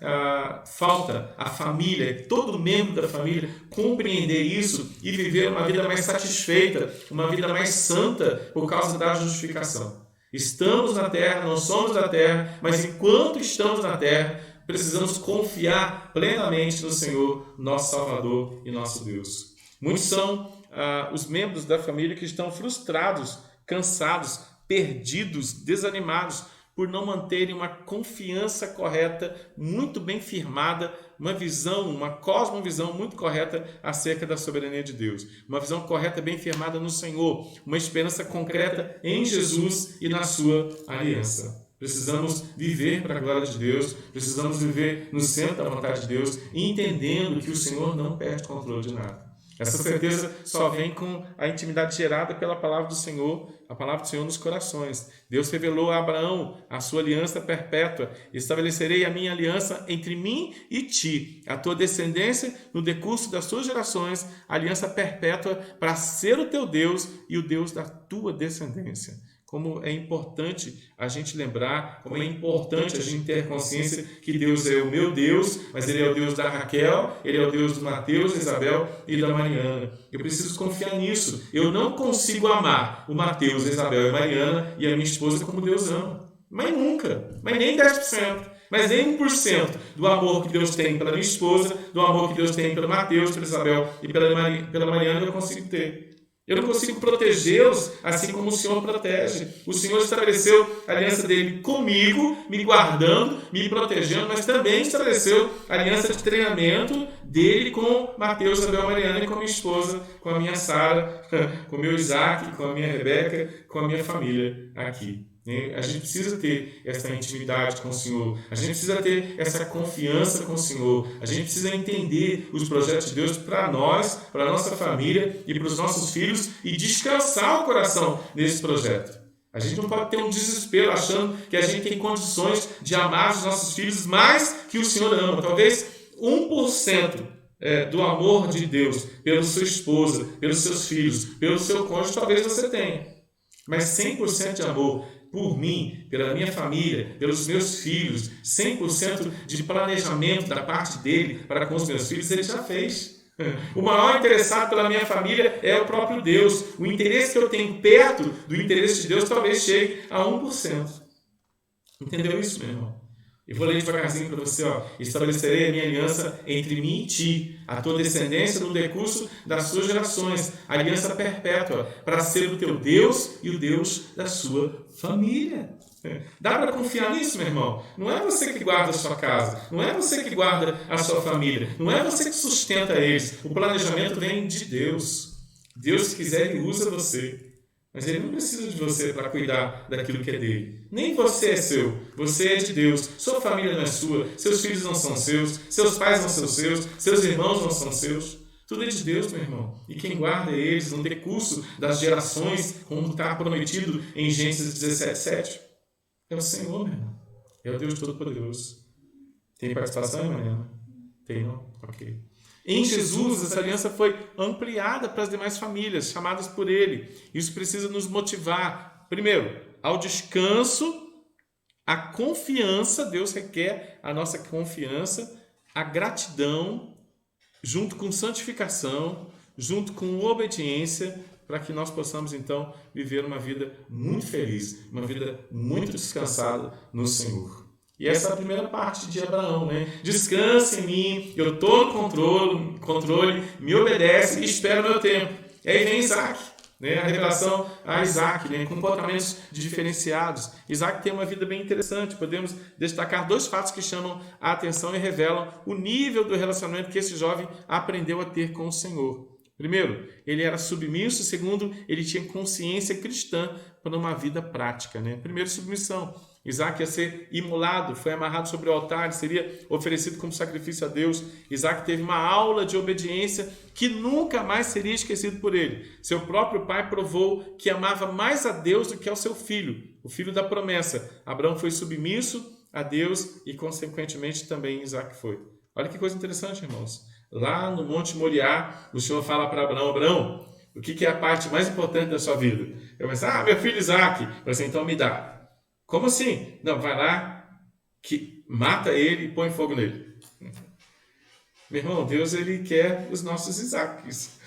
falta a família, todo membro da família, compreender isso e viver uma vida mais satisfeita, uma vida mais santa por causa da justificação. Estamos na terra, não somos da terra, mas enquanto estamos na terra, precisamos confiar plenamente no Senhor, nosso Salvador e nosso Deus. Muitos são os membros da família que estão frustrados, cansados, perdidos, desanimados por não manterem uma confiança correta, muito bem firmada, uma visão, uma cosmovisão muito correta acerca da soberania de Deus. Uma visão correta, bem firmada no Senhor, uma esperança concreta em Jesus e na sua aliança. Precisamos viver para a glória de Deus, precisamos viver no centro da vontade de Deus, entendendo que o Senhor não perde controle de nada. Essa certeza só vem com a intimidade gerada pela palavra do Senhor, a palavra do Senhor nos corações. Deus revelou a Abraão a sua aliança perpétua. Estabelecerei a minha aliança entre mim e ti, a tua descendência no decurso das suas gerações, aliança perpétua para ser o teu Deus e o Deus da tua descendência. como é importante a gente lembrar, como é importante a gente ter consciência que Deus é o meu Deus, mas Ele é o Deus da Raquel, Ele é o Deus do Mateus, da Isabel e da Mariana. Eu preciso confiar nisso. Eu não consigo amar o Mateus, a Isabel e a Mariana e a minha esposa como Deus ama. Mas nunca, mas nem 10%. Mas nem 1% do amor que Deus tem pela minha esposa, do amor que Deus tem pelo Mateus, pela Isabel e pela Mariana, eu consigo ter. Eu não consigo protegê-los assim como o Senhor protege. O Senhor estabeleceu a aliança dele comigo, me guardando, me protegendo, mas também estabeleceu a aliança de treinamento dele com Mateus, Isabel, Mariana e com a minha esposa, com a minha Sara, com o meu Isaac, com a minha Rebeca, com a minha família aqui. A gente precisa ter essa intimidade com o Senhor. A gente precisa ter essa confiança com o Senhor. A gente precisa entender os projetos de Deus para nós, para a nossa família e para os nossos filhos e descansar o coração nesse projeto. A gente não pode ter um desespero achando que a gente tem condições de amar os nossos filhos mais que o Senhor ama. Talvez 1% do amor de Deus pela sua esposa, pelos seus filhos, pelo seu cônjuge, talvez você tenha. Mas 100% de amor por mim, pela minha família, pelos meus filhos, 100% de planejamento da parte dele para com os meus filhos, ele já fez. O maior interessado pela minha família é o próprio Deus. O interesse que eu tenho perto do interesse de Deus talvez chegue a 1%. Entendeu isso, meu irmão? Eu vou ler devagarzinho para você. Estabelecerei a minha aliança entre mim e ti, a tua descendência no decurso das suas gerações, aliança perpétua, para ser o teu Deus e o Deus da sua família. Dá para confiar nisso, meu irmão? Não é você que guarda a sua casa, não é você que guarda a sua família, não é você que sustenta eles. O planejamento vem de Deus. Deus, se quiser, Ele usa você. Mas Ele não precisa de você para cuidar daquilo que é dele. Nem você é seu, você é de Deus. Sua família não é sua, seus filhos não são seus, seus pais não são seus, seus irmãos não são seus. Tudo é de Deus, meu irmão. E quem guarda eles no decurso das gerações, como está prometido em Gênesis 17:7, é o Senhor, meu irmão. É o Deus Todo-Poderoso. Tem participação, Mariana? Tem, não? Ok. Em Jesus, essa aliança foi ampliada para as demais famílias, chamadas por Ele. Isso precisa nos motivar, primeiro, ao descanso, à confiança. Deus requer a nossa confiança, a gratidão, junto com santificação, junto com obediência, para que nós possamos, então, viver uma vida muito feliz, uma vida muito descansada no Senhor. E essa é a primeira parte de Abraão, né? Descansa em mim, eu estou no controle, me obedece e espera o meu tempo. E aí vem Isaac, né? A revelação a Isaac, né? Com comportamentos diferenciados. Isaac tem uma vida bem interessante. Podemos destacar 2 fatos que chamam a atenção e revelam o nível do relacionamento que esse jovem aprendeu a ter com o Senhor. Primeiro, ele era submisso. Segundo, ele tinha consciência cristã para uma vida prática, né? Primeiro, submissão. Isaac ia ser imolado, foi amarrado sobre o altar, seria oferecido como sacrifício a Deus. Isaac teve uma aula de obediência que nunca mais seria esquecido por ele. Seu próprio pai provou que amava mais a Deus do que ao seu filho, o filho da promessa. Abraão foi submisso a Deus e, consequentemente, também Isaac foi. Olha que coisa interessante, irmãos. Lá no Monte Moriá, o Senhor fala para Abraão: Abraão, o que é a parte mais importante da sua vida? Eu penso, meu filho Isaac. Eu pensei, então me dá. Como assim? Não, vai lá, que mata ele e põe fogo nele. Meu irmão, Deus, Ele quer os nossos Isaques.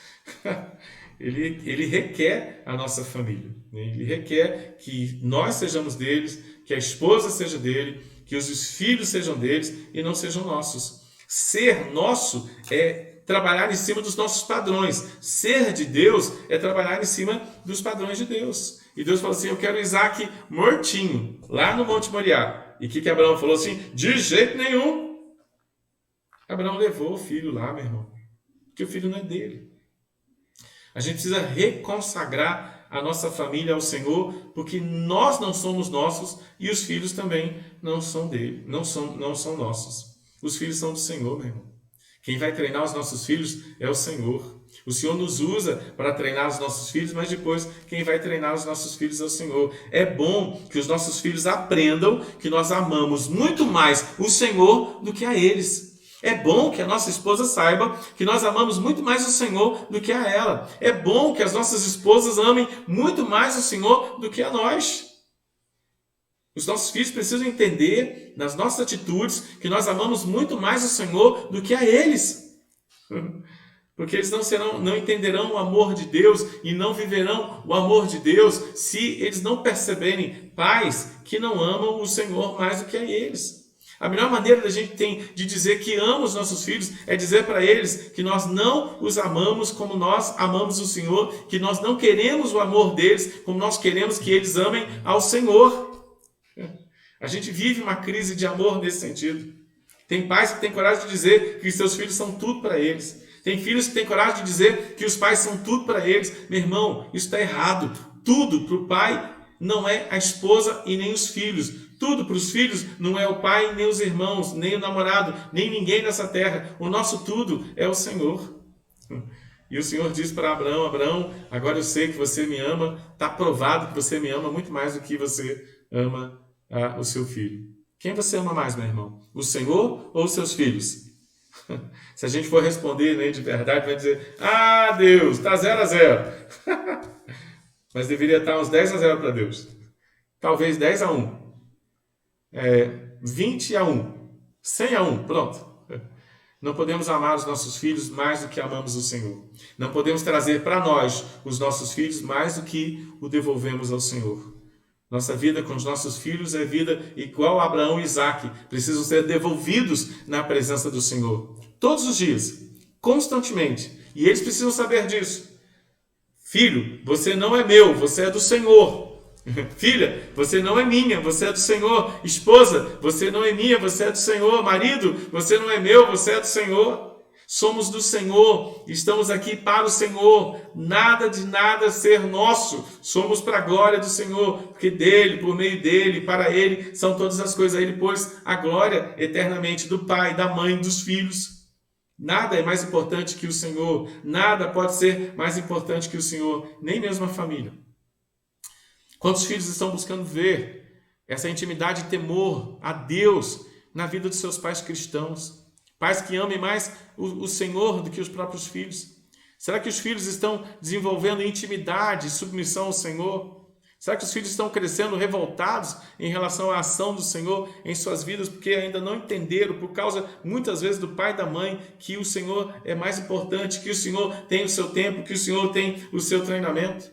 Ele requer a nossa família. Ele requer que nós sejamos deles, que a esposa seja dele, que os filhos sejam deles e não sejam nossos. Ser nosso é trabalhar em cima dos nossos padrões. Ser de Deus é trabalhar em cima dos padrões de Deus. E Deus falou assim: eu quero Isaac mortinho, lá no Monte Moriá. E o que Abraão falou assim? De jeito nenhum. Abraão levou o filho lá, meu irmão, porque o filho não é dele. A gente precisa reconsagrar a nossa família ao Senhor, porque nós não somos nossos e os filhos também não são dele, não são nossos. Os filhos são do Senhor, meu irmão. Quem vai treinar os nossos filhos é o Senhor. O Senhor nos usa para treinar os nossos filhos, mas depois quem vai treinar os nossos filhos é o Senhor. É bom que os nossos filhos aprendam que nós amamos muito mais o Senhor do que a eles. É bom que a nossa esposa saiba que nós amamos muito mais o Senhor do que a ela. É bom que as nossas esposas amem muito mais o Senhor do que a nós. Os nossos filhos precisam entender, nas nossas atitudes, que nós amamos muito mais o Senhor do que a eles. Porque eles não entenderão o amor de Deus e não viverão o amor de Deus se eles não perceberem pais que não amam o Senhor mais do que a eles. A melhor maneira da gente tem de dizer que ama os nossos filhos é dizer para eles que nós não os amamos como nós amamos o Senhor, que nós não queremos o amor deles como nós queremos que eles amem ao Senhor. A gente vive uma crise de amor nesse sentido. Tem pais que têm coragem de dizer que seus filhos são tudo para eles. Tem filhos que têm coragem de dizer que os pais são tudo para eles. Meu irmão, isso está errado. Tudo para o pai não é a esposa e nem os filhos. Tudo para os filhos não é o pai, nem os irmãos, nem o namorado, nem ninguém nessa terra. O nosso tudo é o Senhor. E o Senhor diz para Abraão: Abraão, agora eu sei que você me ama. Está provado que você me ama muito mais do que você ama o seu filho. Quem você ama mais, meu irmão? O Senhor ou os seus filhos? Se a gente for responder, né, de verdade, vai dizer: ah, Deus, está 0-0. Mas deveria estar uns 10-0 para Deus. Talvez 10-1. 20-1. 100-1. Pronto. Não podemos amar os nossos filhos mais do que amamos o Senhor. Não podemos trazer para nós os nossos filhos mais do que o devolvemos ao Senhor. Nossa vida com os nossos filhos é vida igual a Abraão e Isaac. Precisam ser devolvidos na presença do Senhor. Todos os dias. Constantemente. E eles precisam saber disso. Filho, você não é meu, você é do Senhor. Filha, você não é minha, você é do Senhor. Esposa, você não é minha, você é do Senhor. Marido, você não é meu, você é do Senhor. Somos do Senhor, estamos aqui para o Senhor, nada de nada ser nosso, somos para a glória do Senhor, porque dele, por meio dele, para ele, são todas as coisas. Ele pôs a glória eternamente do Pai, da Mãe, dos filhos. Nada é mais importante que o Senhor, nada pode ser mais importante que o Senhor, nem mesmo a família. Quantos filhos estão buscando ver essa intimidade e temor a Deus na vida dos seus pais cristãos? Pais que amem mais o Senhor do que os próprios filhos. Será que os filhos estão desenvolvendo intimidade e submissão ao Senhor? Será que os filhos estão crescendo revoltados em relação à ação do Senhor em suas vidas, porque ainda não entenderam, por causa, muitas vezes, do pai e da mãe, que o Senhor é mais importante, que o Senhor tem o seu tempo, que o Senhor tem o seu treinamento?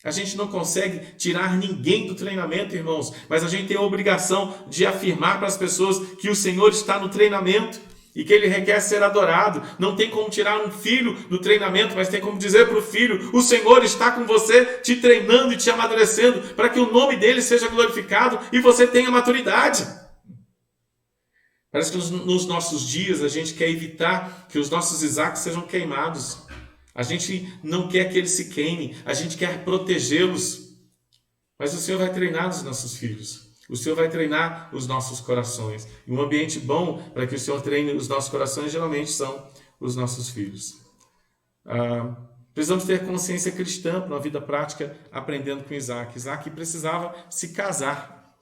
A gente não consegue tirar ninguém do treinamento, irmãos, mas a gente tem a obrigação de afirmar para as pessoas que o Senhor está no treinamento e que ele requer ser adorado. Não tem como tirar um filho do treinamento, mas tem como dizer para o filho: o Senhor está com você, te treinando e te amadurecendo, para que o nome dele seja glorificado e você tenha maturidade. Parece que nos nossos dias a gente quer evitar que os nossos Isaques sejam queimados. A gente não quer que eles se queimem, a gente quer protegê-los. Mas o Senhor vai treinar os nossos filhos. O Senhor vai treinar os nossos corações. E um ambiente bom para que o Senhor treine os nossos corações geralmente são os nossos filhos. Precisamos ter consciência cristã na vida prática, aprendendo com Isaac. Isaac precisava se casar.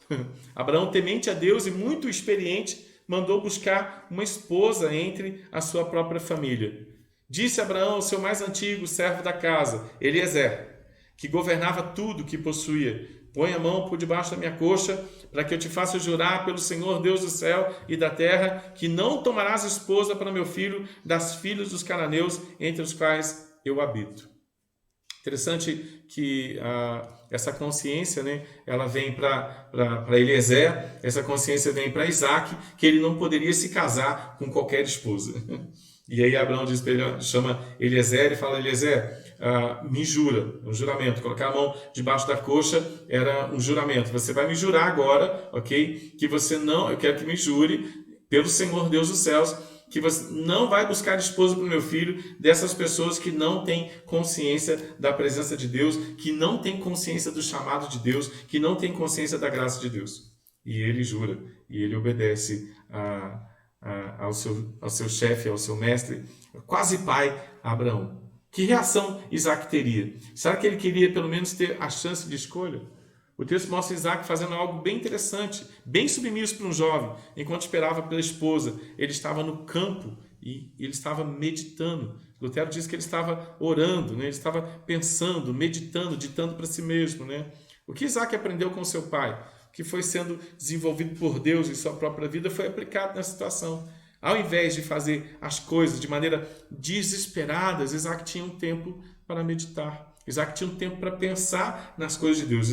Abraão, temente a Deus e muito experiente, mandou buscar uma esposa entre a sua própria família. Disse Abraão ao seu mais antigo servo da casa, Eliezer, que governava tudo que possuía: põe a mão por debaixo da minha coxa, para que eu te faça jurar pelo Senhor Deus do céu e da terra, que não tomarás esposa para meu filho das filhas dos cananeus, entre os quais eu habito. Interessante que essa consciência, né, ela vem para Eliezer, essa consciência vem para Isaac, que ele não poderia se casar com qualquer esposa. E aí Abraão diz para ele, chama Eliezer e fala: Eliezer, me jura, um juramento. Colocar a mão debaixo da coxa era um juramento. Você vai me jurar agora, ok? Que você não, eu quero que me jure pelo Senhor Deus dos céus, que você não vai buscar esposa para o meu filho dessas pessoas que não têm consciência da presença de Deus, que não têm consciência do chamado de Deus, que não têm consciência da graça de Deus. E ele jura, e ele obedece ao seu chefe, ao seu mestre, quase pai, Abraão. Que reação Isaac teria? Será que ele queria pelo menos ter a chance de escolha? O texto mostra Isaac fazendo algo bem interessante, bem submisso para um jovem, enquanto esperava pela esposa. Ele estava no campo e ele estava meditando. Lutero diz que ele estava orando, né? Ele estava pensando, meditando, ditando para si mesmo, né? O que Isaac aprendeu com seu pai, que foi sendo desenvolvido por Deus em sua própria vida, foi aplicado nessa situação. Ao invés de fazer as coisas de maneira desesperada, Isaac tinha um tempo para meditar. Isaac tinha um tempo para pensar nas coisas de Deus.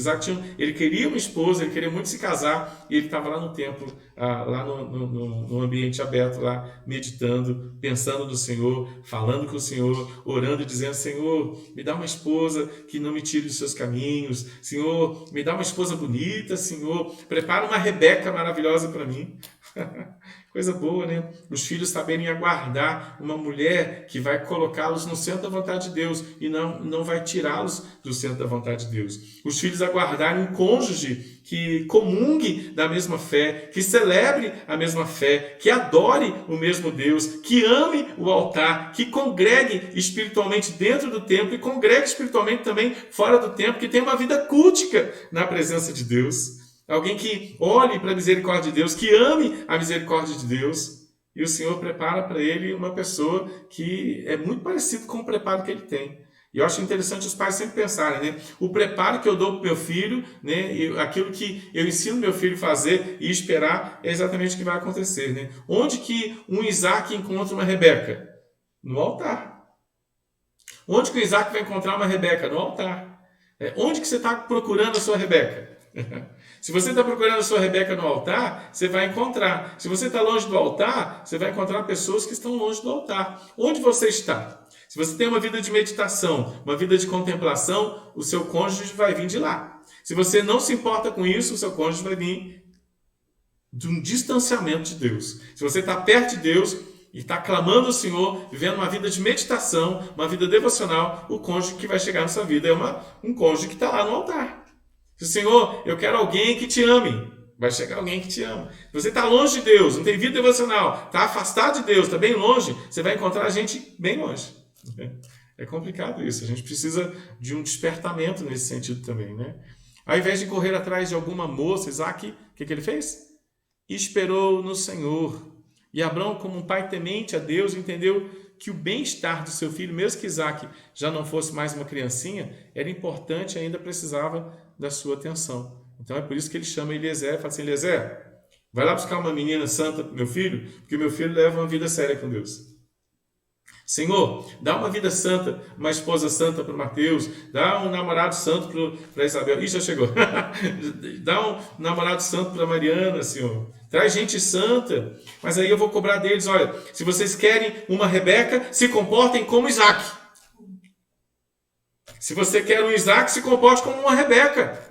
Ele queria uma esposa, ele queria muito se casar, e ele estava lá no templo, lá no ambiente aberto, lá meditando, pensando no Senhor, falando com o Senhor, orando e dizendo: Senhor, me dá uma esposa que não me tire dos seus caminhos. Senhor, me dá uma esposa bonita. Senhor, prepara uma Rebeca maravilhosa para mim. Coisa boa, né? Os filhos saberem aguardar uma mulher que vai colocá-los no centro da vontade de Deus e não vai tirá-los do centro da vontade de Deus. Os filhos aguardarem um cônjuge que comungue da mesma fé, que celebre a mesma fé, que adore o mesmo Deus, que ame o altar, que congregue espiritualmente dentro do templo e congregue espiritualmente também fora do templo, que tenha uma vida cultica na presença de Deus. Alguém que olhe para a misericórdia de Deus, que ame a misericórdia de Deus. E o Senhor prepara para ele uma pessoa que é muito parecido com o preparo que ele tem. E eu acho interessante os pais sempre pensarem, né? O preparo que eu dou para o meu filho, né? E aquilo que eu ensino meu filho a fazer e esperar, é exatamente o que vai acontecer, né? Onde que um Isaac encontra uma Rebeca? No altar. Onde que o Isaac vai encontrar uma Rebeca? No altar. Onde que você está procurando a sua Rebeca? Se você está procurando a sua Rebeca no altar, você vai encontrar. Se você está longe do altar, você vai encontrar pessoas que estão longe do altar. Onde você está? Se você tem uma vida de meditação, uma vida de contemplação, o seu cônjuge vai vir de lá. Se você não se importa com isso, o seu cônjuge vai vir de um distanciamento de Deus. Se você está perto de Deus e está clamando ao Senhor, vivendo uma vida de meditação, uma vida devocional, o cônjuge que vai chegar na sua vida é um cônjuge que está lá no altar. Senhor, eu quero alguém que te ame. Vai chegar alguém que te ama. Se você está longe de Deus, não tem vida devocional, está afastado de Deus, está bem longe, você vai encontrar gente bem longe. É complicado isso. A gente precisa de um despertamento nesse sentido também, né? Ao invés de correr atrás de alguma moça, Isaac, o que ele fez? Esperou no Senhor. E Abraão, como um pai temente a Deus, entendeu que o bem-estar do seu filho, mesmo que Isaac já não fosse mais uma criancinha, era importante e ainda precisava da sua atenção. Então é por isso que ele chama Eliezer e fala assim: Eliezer, vai lá buscar uma menina santa para meu filho, porque meu filho leva uma vida séria com Deus. Senhor, dá uma vida santa, uma esposa santa para o Mateus, dá um namorado santo para Isabel. Ih, já chegou. Dá um namorado santo para Mariana, Senhor. Traz gente santa. Mas aí eu vou cobrar deles: olha, se vocês querem uma Rebeca, se comportem como Isaac. Se você quer um Isaac, se comporte como uma Rebeca.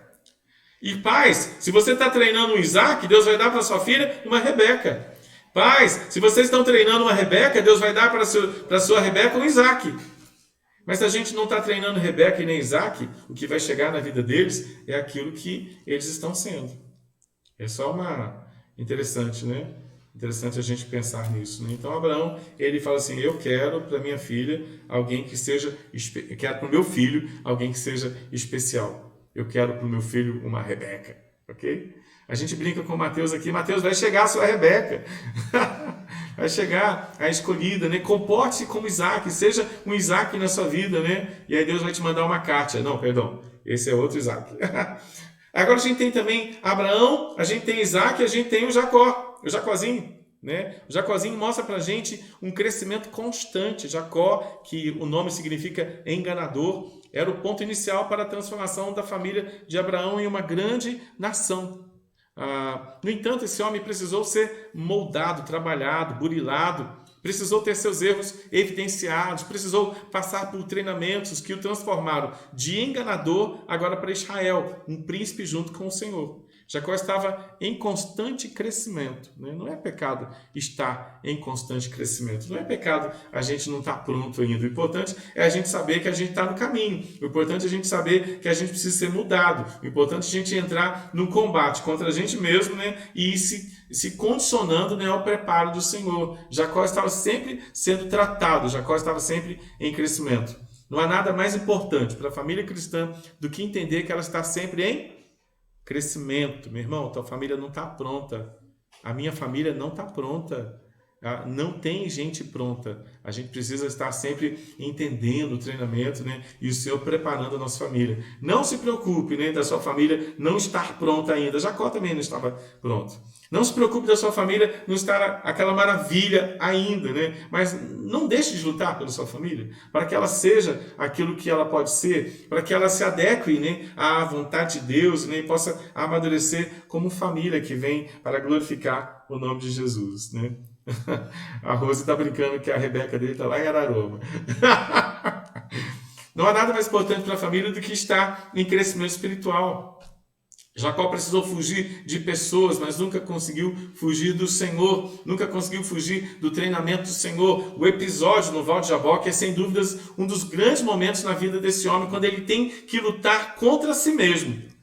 E pais, se você está treinando um Isaac, Deus vai dar para sua filha uma Rebeca. Pais, se vocês estão treinando uma Rebeca, Deus vai dar para sua Rebeca um Isaac. Mas se a gente não está treinando Rebeca e nem Isaac, o que vai chegar na vida deles é aquilo que eles estão sendo. É só uma... Interessante, né? Interessante a gente pensar nisso, né? Então Abraão, ele fala assim: eu quero para minha filha alguém que seja... Eu quero para o meu filho alguém que seja especial. Eu quero para o meu filho uma Rebeca, ok? A gente brinca com o Mateus aqui: Mateus, vai chegar a sua Rebeca. Vai chegar a escolhida, né? Comporte-se como Isaac, seja um Isaac na sua vida, né? E aí Deus vai te mandar uma Kátia. Não, perdão, esse é outro Isaac. Agora a gente tem também Abraão, a gente tem Isaac e a gente tem o Jacó, o Jacózinho, né? O Jacózinho mostra pra gente um crescimento constante. Jacó, que o nome significa enganador, era o ponto inicial para a transformação da família de Abraão em uma grande nação. No entanto, esse homem precisou ser moldado, trabalhado, burilado, precisou ter seus erros evidenciados, precisou passar por treinamentos que o transformaram de enganador agora para Israel, um príncipe junto com o Senhor. Jacó estava em constante crescimento, né? Não é pecado estar em constante crescimento. Não é pecado a gente não estar pronto ainda. O importante é a gente saber que a gente está no caminho. O importante é a gente saber que a gente precisa ser mudado. O importante é a gente entrar no combate contra a gente mesmo, né? E ir se condicionando, né, ao preparo do Senhor. Jacó estava sempre sendo tratado. Jacó estava sempre em crescimento. Não há nada mais importante para a família cristã do que entender que ela está sempre em crescimento. Meu irmão, tua família não está pronta. A minha família não está pronta. Não tem gente pronta. A gente precisa estar sempre entendendo o treinamento, né? E o Senhor preparando a nossa família. Não se preocupe, né, da sua família não estar pronta ainda. Jacó também não estava pronto. Não se preocupe da sua família não estar aquela maravilha ainda, né? Mas não deixe de lutar pela sua família, para que ela seja aquilo que ela pode ser, para que ela se adeque, né, à vontade de Deus, né, e possa amadurecer como família que vem para glorificar o nome de Jesus, né? A Rose está brincando que a Rebeca dele está lá em Araruama. Não há nada mais importante para a família do que estar em crescimento espiritual. Jacó precisou fugir de pessoas, mas nunca conseguiu fugir do Senhor, nunca conseguiu fugir do treinamento do Senhor. O episódio no Val de Jaboque é, sem dúvidas, um dos grandes momentos na vida desse homem, quando ele tem que lutar contra si mesmo.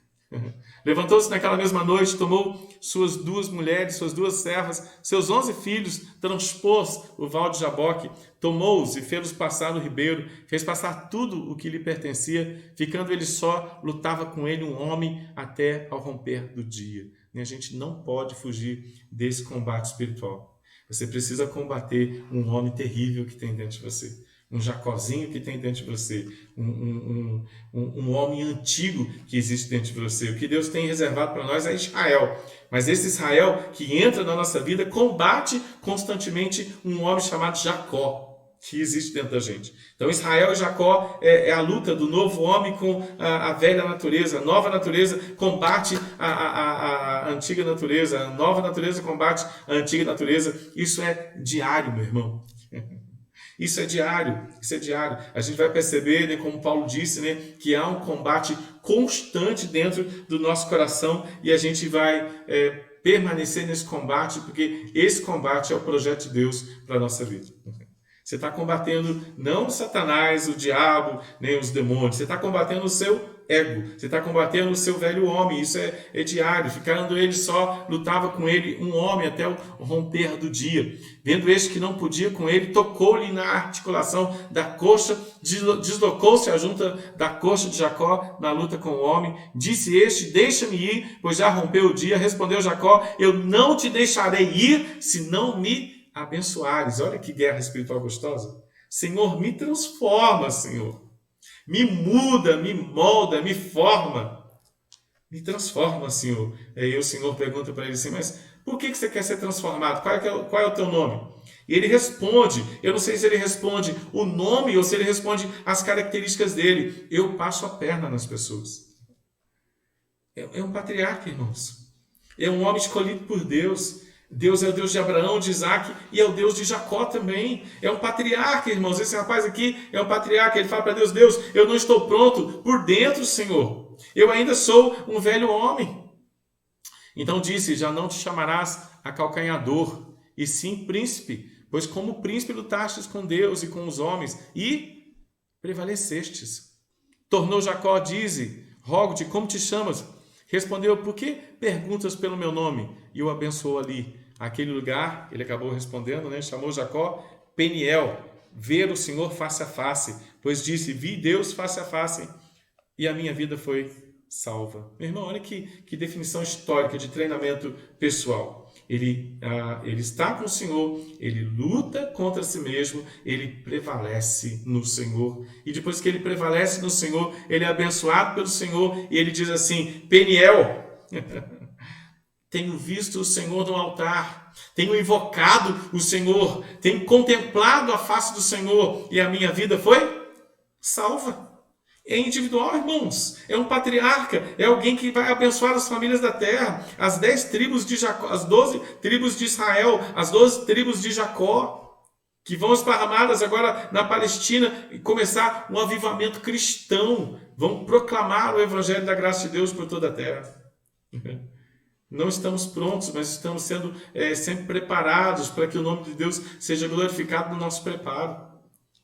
Levantou-se naquela mesma noite, tomou suas 2 mulheres, suas 2 servas, seus 11 filhos, transpôs o Val de Jaboque, tomou-os e fez-os passar no ribeiro, fez passar tudo o que lhe pertencia, ficando ele só, lutava com ele um homem até ao romper do dia. E a gente não pode fugir desse combate espiritual. Você precisa combater um homem terrível que tem dentro de você. Um Jacózinho que tem dentro de você, um homem antigo que existe dentro de você. O que Deus tem reservado para nós é Israel. Mas esse Israel que entra na nossa vida combate constantemente um homem chamado Jacó, que existe dentro da gente. Então Israel e Jacó é a luta do novo homem com a velha natureza. A nova natureza combate a antiga natureza. A nova natureza combate a antiga natureza. Isso é diário, meu irmão. Isso é diário, isso é diário. A gente vai perceber, né, como Paulo disse, né, que há um combate constante dentro do nosso coração e a gente vai permanecer nesse combate, porque esse combate é o projeto de Deus para a nossa vida. Você está combatendo não o Satanás, o diabo, nem os demônios. Você está combatendo o seu ego. Você está combatendo o seu velho homem. Isso é diário. Ficando ele só, lutava com ele um homem até o romper do dia. Vendo este que não podia com ele, tocou-lhe na articulação da coxa, deslocou-se a junta da coxa de Jacó na luta com o homem. Disse este, deixa-me ir, pois já rompeu o dia. Respondeu Jacó, eu não te deixarei ir, se não me abençoares. Olha que guerra espiritual gostosa. Senhor, me transforma, Senhor. Me muda, me molda, me forma. Me transforma, Senhor. Aí o Senhor pergunta para ele assim, mas por que você quer ser transformado? Qual é o teu nome? E ele responde, eu não sei se ele responde o nome ou se ele responde as características dele. Eu passo a perna nas pessoas. É um patriarca, irmãos. É um homem escolhido por Deus. Deus é o Deus de Abraão, de Isaac e é o Deus de Jacó também. É um patriarca, irmãos. Esse rapaz aqui é um patriarca. Ele fala para Deus, Deus, eu não estou pronto por dentro, Senhor. Eu ainda sou um velho homem. Então disse, já não te chamarás acalcanhador, e sim príncipe, pois como príncipe lutastes com Deus e com os homens, e prevalecestes. Tornou Jacó, dize, rogo-te, como te chamas? Respondeu, por que perguntas pelo meu nome? E o abençoou ali. Aquele lugar, ele acabou respondendo, né? Chamou Jacó Peniel, ver o Senhor face a face, pois disse, vi Deus face a face, e a minha vida foi salva. Meu irmão, olha que definição histórica de treinamento pessoal. Ele está com o Senhor, ele luta contra si mesmo, ele prevalece no Senhor. E depois que ele prevalece no Senhor, ele é abençoado pelo Senhor, e ele diz assim, Peniel, tenho visto o Senhor no altar, tenho invocado o Senhor, tenho contemplado a face do Senhor, e a minha vida foi salva. É individual, irmãos. É um patriarca. É alguém que vai abençoar as famílias da terra. As 10 tribos de Jacó, as 12 tribos de Israel, as 12 tribos de Jacó, que vão esparramadas agora na Palestina e começar um avivamento cristão. Vão proclamar o evangelho da graça de Deus por toda a terra. Não estamos prontos, mas estamos sendo sempre preparados para que o nome de Deus seja glorificado no nosso preparo.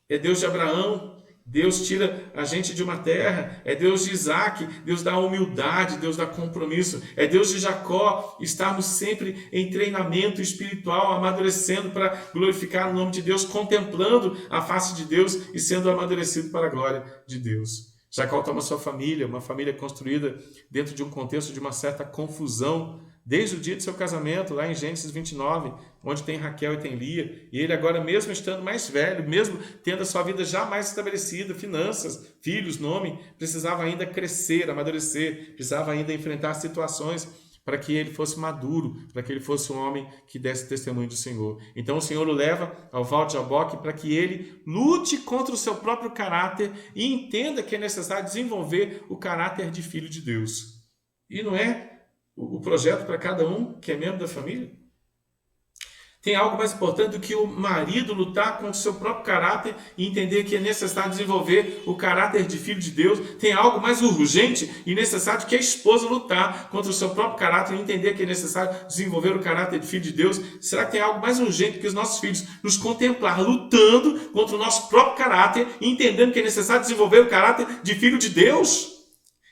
É Deus de Abraão. Deus tira a gente de uma terra, é Deus de Isaac, Deus dá humildade, Deus dá compromisso, é Deus de Jacó, estarmos sempre em treinamento espiritual, amadurecendo para glorificar o nome de Deus, contemplando a face de Deus e sendo amadurecido para a glória de Deus. Jacó toma sua família, uma família construída dentro de um contexto de uma certa confusão, desde o dia de seu casamento, lá em Gênesis 29, onde tem Raquel e tem Lia, e ele agora, mesmo estando mais velho, mesmo tendo a sua vida já mais estabelecida, finanças, filhos, nome, precisava ainda crescer, amadurecer, precisava ainda enfrentar situações para que ele fosse maduro, para que ele fosse um homem que desse testemunho do Senhor. Então o Senhor o leva ao Val de Jaboque para que ele lute contra o seu próprio caráter e entenda que é necessário desenvolver o caráter de filho de Deus. E não é o projeto para cada um que é membro da família? Tem algo mais importante do que o marido lutar contra o seu próprio caráter e entender que é necessário desenvolver o caráter de filho de Deus? Tem algo mais urgente e necessário do que a esposa lutar contra o seu próprio caráter e entender que é necessário desenvolver o caráter de filho de Deus? Será que tem algo mais urgente que os nossos filhos nos contemplar lutando contra o nosso próprio caráter e entendendo que é necessário desenvolver o caráter de filho de Deus?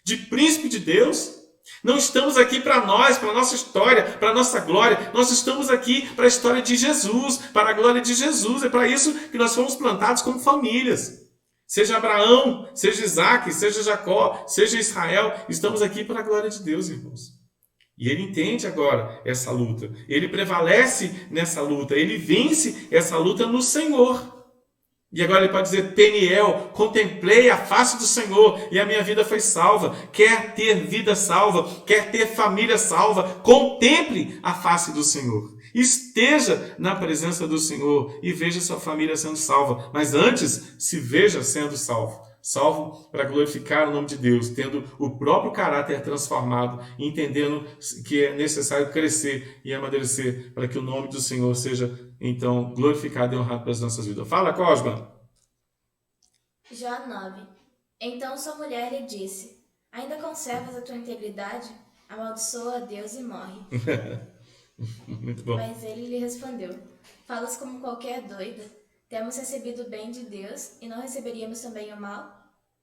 De príncipe de Deus? Não estamos aqui para nós, para a nossa história, para a nossa glória. Nós estamos aqui para a história de Jesus, para a glória de Jesus. É para isso que nós fomos plantados como famílias. Seja Abraão, seja Isaac, seja Jacó, seja Israel. Estamos aqui para a glória de Deus, irmãos. E ele entende agora essa luta. Ele prevalece nessa luta. Ele vence essa luta no Senhor. E agora ele pode dizer: Peniel, contemplei a face do Senhor e a minha vida foi salva. Quer ter vida salva, quer ter família salva, contemple a face do Senhor. Esteja na presença do Senhor e veja sua família sendo salva. Mas antes, se veja sendo salvo. Salvo para glorificar o nome de Deus, tendo o próprio caráter transformado, entendendo que é necessário crescer e amadurecer para que o nome do Senhor seja, então, glorificado e honrado pelas nossas vidas. Fala, Cosma! Jó 9. Então sua mulher lhe disse: ainda conservas a tua integridade? Amaldiçoa a Deus e morre. Muito bom. Mas ele lhe respondeu: falas como qualquer doida. Temos recebido o bem de Deus e não receberíamos também o mal?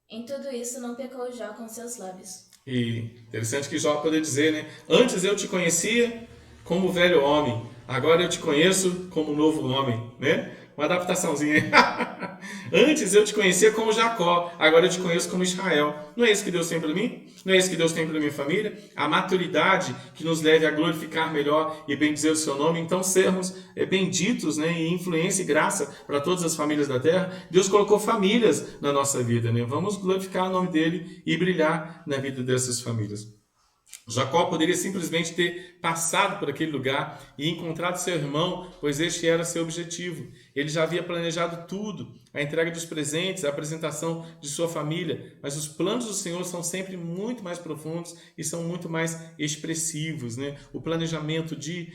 Em tudo isso não pecou Jó com seus lábios. E interessante que Jó poder dizer, né? Antes eu te conhecia como velho homem, agora eu te conheço como novo homem, né? Uma adaptaçãozinha. Antes eu te conhecia como Jacó, agora eu te conheço como Israel. Não é isso que Deus tem para mim? Não é isso que Deus tem para minha família? A maturidade que nos leve a glorificar melhor e bendizer o seu nome, então sermos benditos, né? E influência e graça para todas as famílias da terra. Deus colocou famílias na nossa vida, né? Vamos glorificar o nome dele e brilhar na vida dessas famílias. Jacó poderia simplesmente ter passado por aquele lugar e encontrado seu irmão, pois este era seu objetivo. Ele já havia planejado tudo, a entrega dos presentes, a apresentação de sua família, mas os planos do Senhor são sempre muito mais profundos e são muito mais expressivos, né? O planejamento de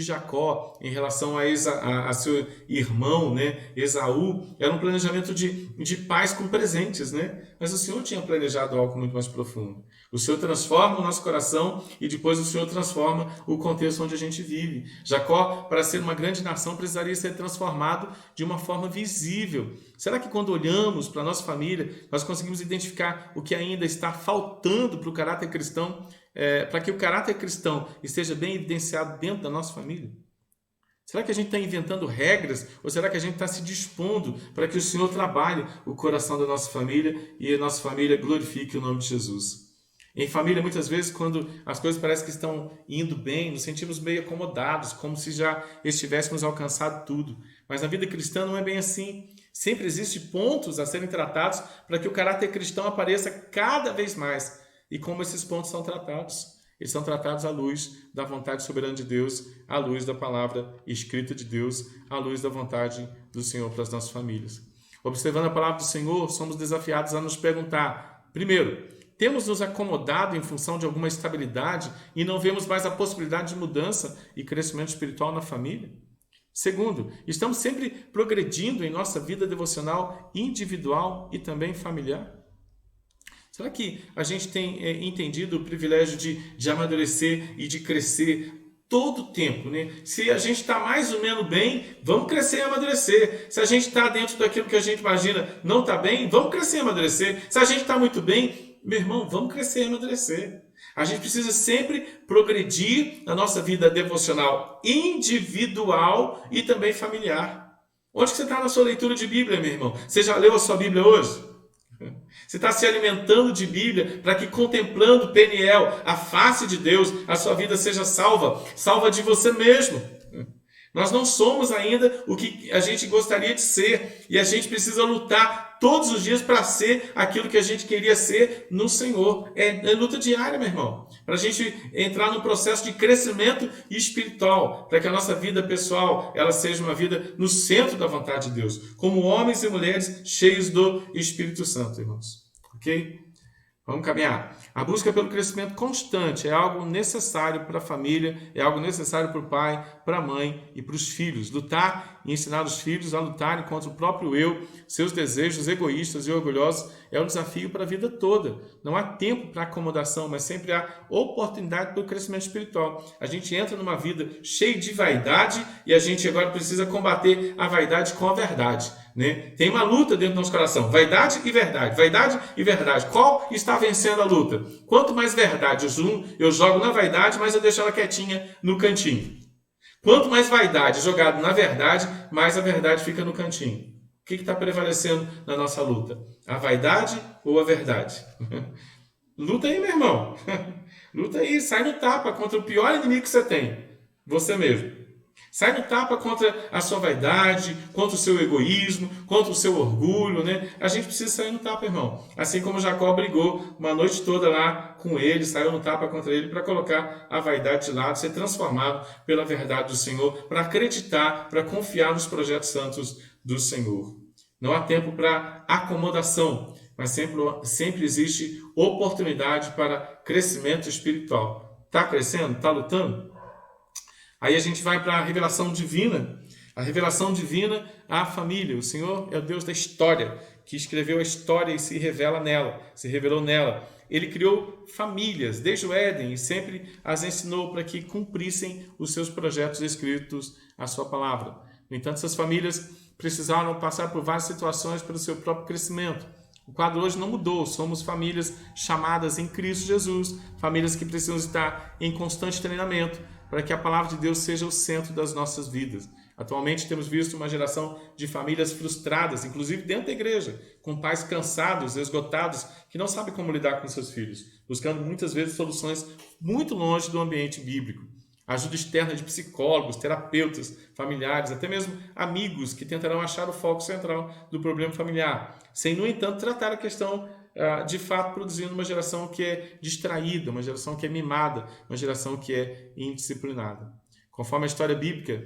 Jacó em relação a seu irmão, né, Esaú, era um planejamento de paz com presentes, né? Mas o Senhor tinha planejado algo muito mais profundo. O Senhor transforma o nosso coração e depois o Senhor transforma o contexto onde a gente vive. Jacó, para ser uma grande nação, precisaria ser transformado de uma forma visível. Será que quando olhamos para a nossa família, nós conseguimos identificar o que ainda está faltando para o caráter cristão, para que o caráter cristão esteja bem evidenciado dentro da nossa família? Será que a gente está inventando regras ou será que a gente está se dispondo para que o Senhor trabalhe o coração da nossa família e a nossa família glorifique o nome de Jesus? Em família, muitas vezes, quando as coisas parecem que estão indo bem, nos sentimos meio acomodados, como se já estivéssemos alcançado tudo. Mas na vida cristã não é bem assim. Sempre existem pontos a serem tratados para que o caráter cristão apareça cada vez mais. E como esses pontos são tratados? Eles são tratados à luz da vontade soberana de Deus, à luz da palavra escrita de Deus, à luz da vontade do Senhor para as nossas famílias. Observando a palavra do Senhor, somos desafiados a nos perguntar, primeiro, temos nos acomodado em função de alguma estabilidade e não vemos mais a possibilidade de mudança e crescimento espiritual na família? Segundo, estamos sempre progredindo em nossa vida devocional individual e também familiar? Será que a gente tem entendido o privilégio de amadurecer e de crescer todo o tempo, né? Se a gente está mais ou menos bem, vamos crescer e amadurecer. Se a gente está dentro daquilo que a gente imagina não está bem, vamos crescer e amadurecer. Se a gente está muito bem, meu irmão, vamos crescer e amadurecer. A gente precisa sempre progredir na nossa vida devocional individual e também familiar. Onde que você está na sua leitura de Bíblia, meu irmão? Você já leu a sua Bíblia hoje? Você está se alimentando de Bíblia para que, contemplando Peniel, a face de Deus, a sua vida seja salva de você mesmo. Nós não somos ainda o que a gente gostaria de ser, e a gente precisa lutar todos os dias para ser aquilo que a gente queria ser no Senhor. É luta diária, meu irmão, para a gente entrar num processo de crescimento espiritual, para que a nossa vida pessoal ela seja uma vida no centro da vontade de Deus, como homens e mulheres cheios do Espírito Santo, irmãos. Ok? Vamos caminhar. A busca pelo crescimento constante é algo necessário para a família, é algo necessário para o pai, para a mãe e para os filhos. Lutar e ensinar os filhos a lutarem contra o próprio eu, seus desejos egoístas e orgulhosos, é um desafio para a vida toda. Não há tempo para acomodação, mas sempre há oportunidade para o crescimento espiritual. A gente entra numa vida cheia de vaidade e a gente agora precisa combater a vaidade com a verdade. Né? Tem uma luta dentro do nosso coração, vaidade e verdade, vaidade e verdade. Qual está vencendo a luta? Quanto mais verdade eu jogo na vaidade, mais eu deixo ela quietinha no cantinho. Quanto mais vaidade jogado na verdade, mais a verdade fica no cantinho. O que está prevalecendo na nossa luta? A vaidade ou a verdade? Luta aí, meu irmão. Luta aí, sai no tapa contra o pior inimigo que você tem, você mesmo. Sai no tapa contra a sua vaidade, contra o seu egoísmo, contra o seu orgulho, né? A gente precisa sair no tapa, irmão. Assim como Jacó brigou uma noite toda lá com ele, saiu no tapa contra ele para colocar a vaidade de lado, ser transformado pela verdade do Senhor, para acreditar, para confiar nos projetos santos do Senhor. Não há tempo para acomodação, mas sempre existe oportunidade para crescimento espiritual. Está crescendo? Está lutando? Aí a gente vai para a revelação divina. A revelação divina à família. O Senhor é o Deus da história, que escreveu a história e se revelou nela. Ele criou famílias desde o Éden e sempre as ensinou para que cumprissem os seus projetos escritos à sua palavra. No entanto, essas famílias precisaram passar por várias situações pelo seu próprio crescimento. O quadro hoje não mudou, somos famílias chamadas em Cristo Jesus, famílias que precisam estar em constante treinamento, para que a palavra de Deus seja o centro das nossas vidas. Atualmente temos visto uma geração de famílias frustradas, inclusive dentro da igreja, com pais cansados, esgotados, que não sabem como lidar com seus filhos, buscando muitas vezes soluções muito longe do ambiente bíblico. Ajuda externa de psicólogos, terapeutas, familiares, até mesmo amigos que tentarão achar o foco central do problema familiar, sem, no entanto, tratar a questão de fato produzindo uma geração que é distraída, uma geração que é mimada, uma geração que é indisciplinada. Conforme a história bíblica,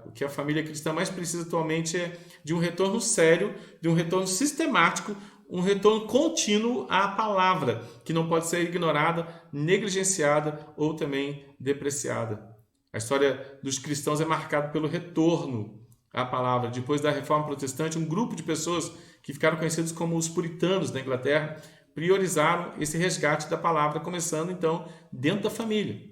o que a família cristã mais precisa atualmente é de um retorno sério, de um retorno sistemático, um retorno contínuo à palavra, que não pode ser ignorada, negligenciada ou também depreciada. A história dos cristãos é marcada pelo retorno à palavra. Depois da Reforma Protestante, um grupo de pessoas que ficaram conhecidos como os puritanos da Inglaterra priorizaram esse resgate da palavra, começando então dentro da família.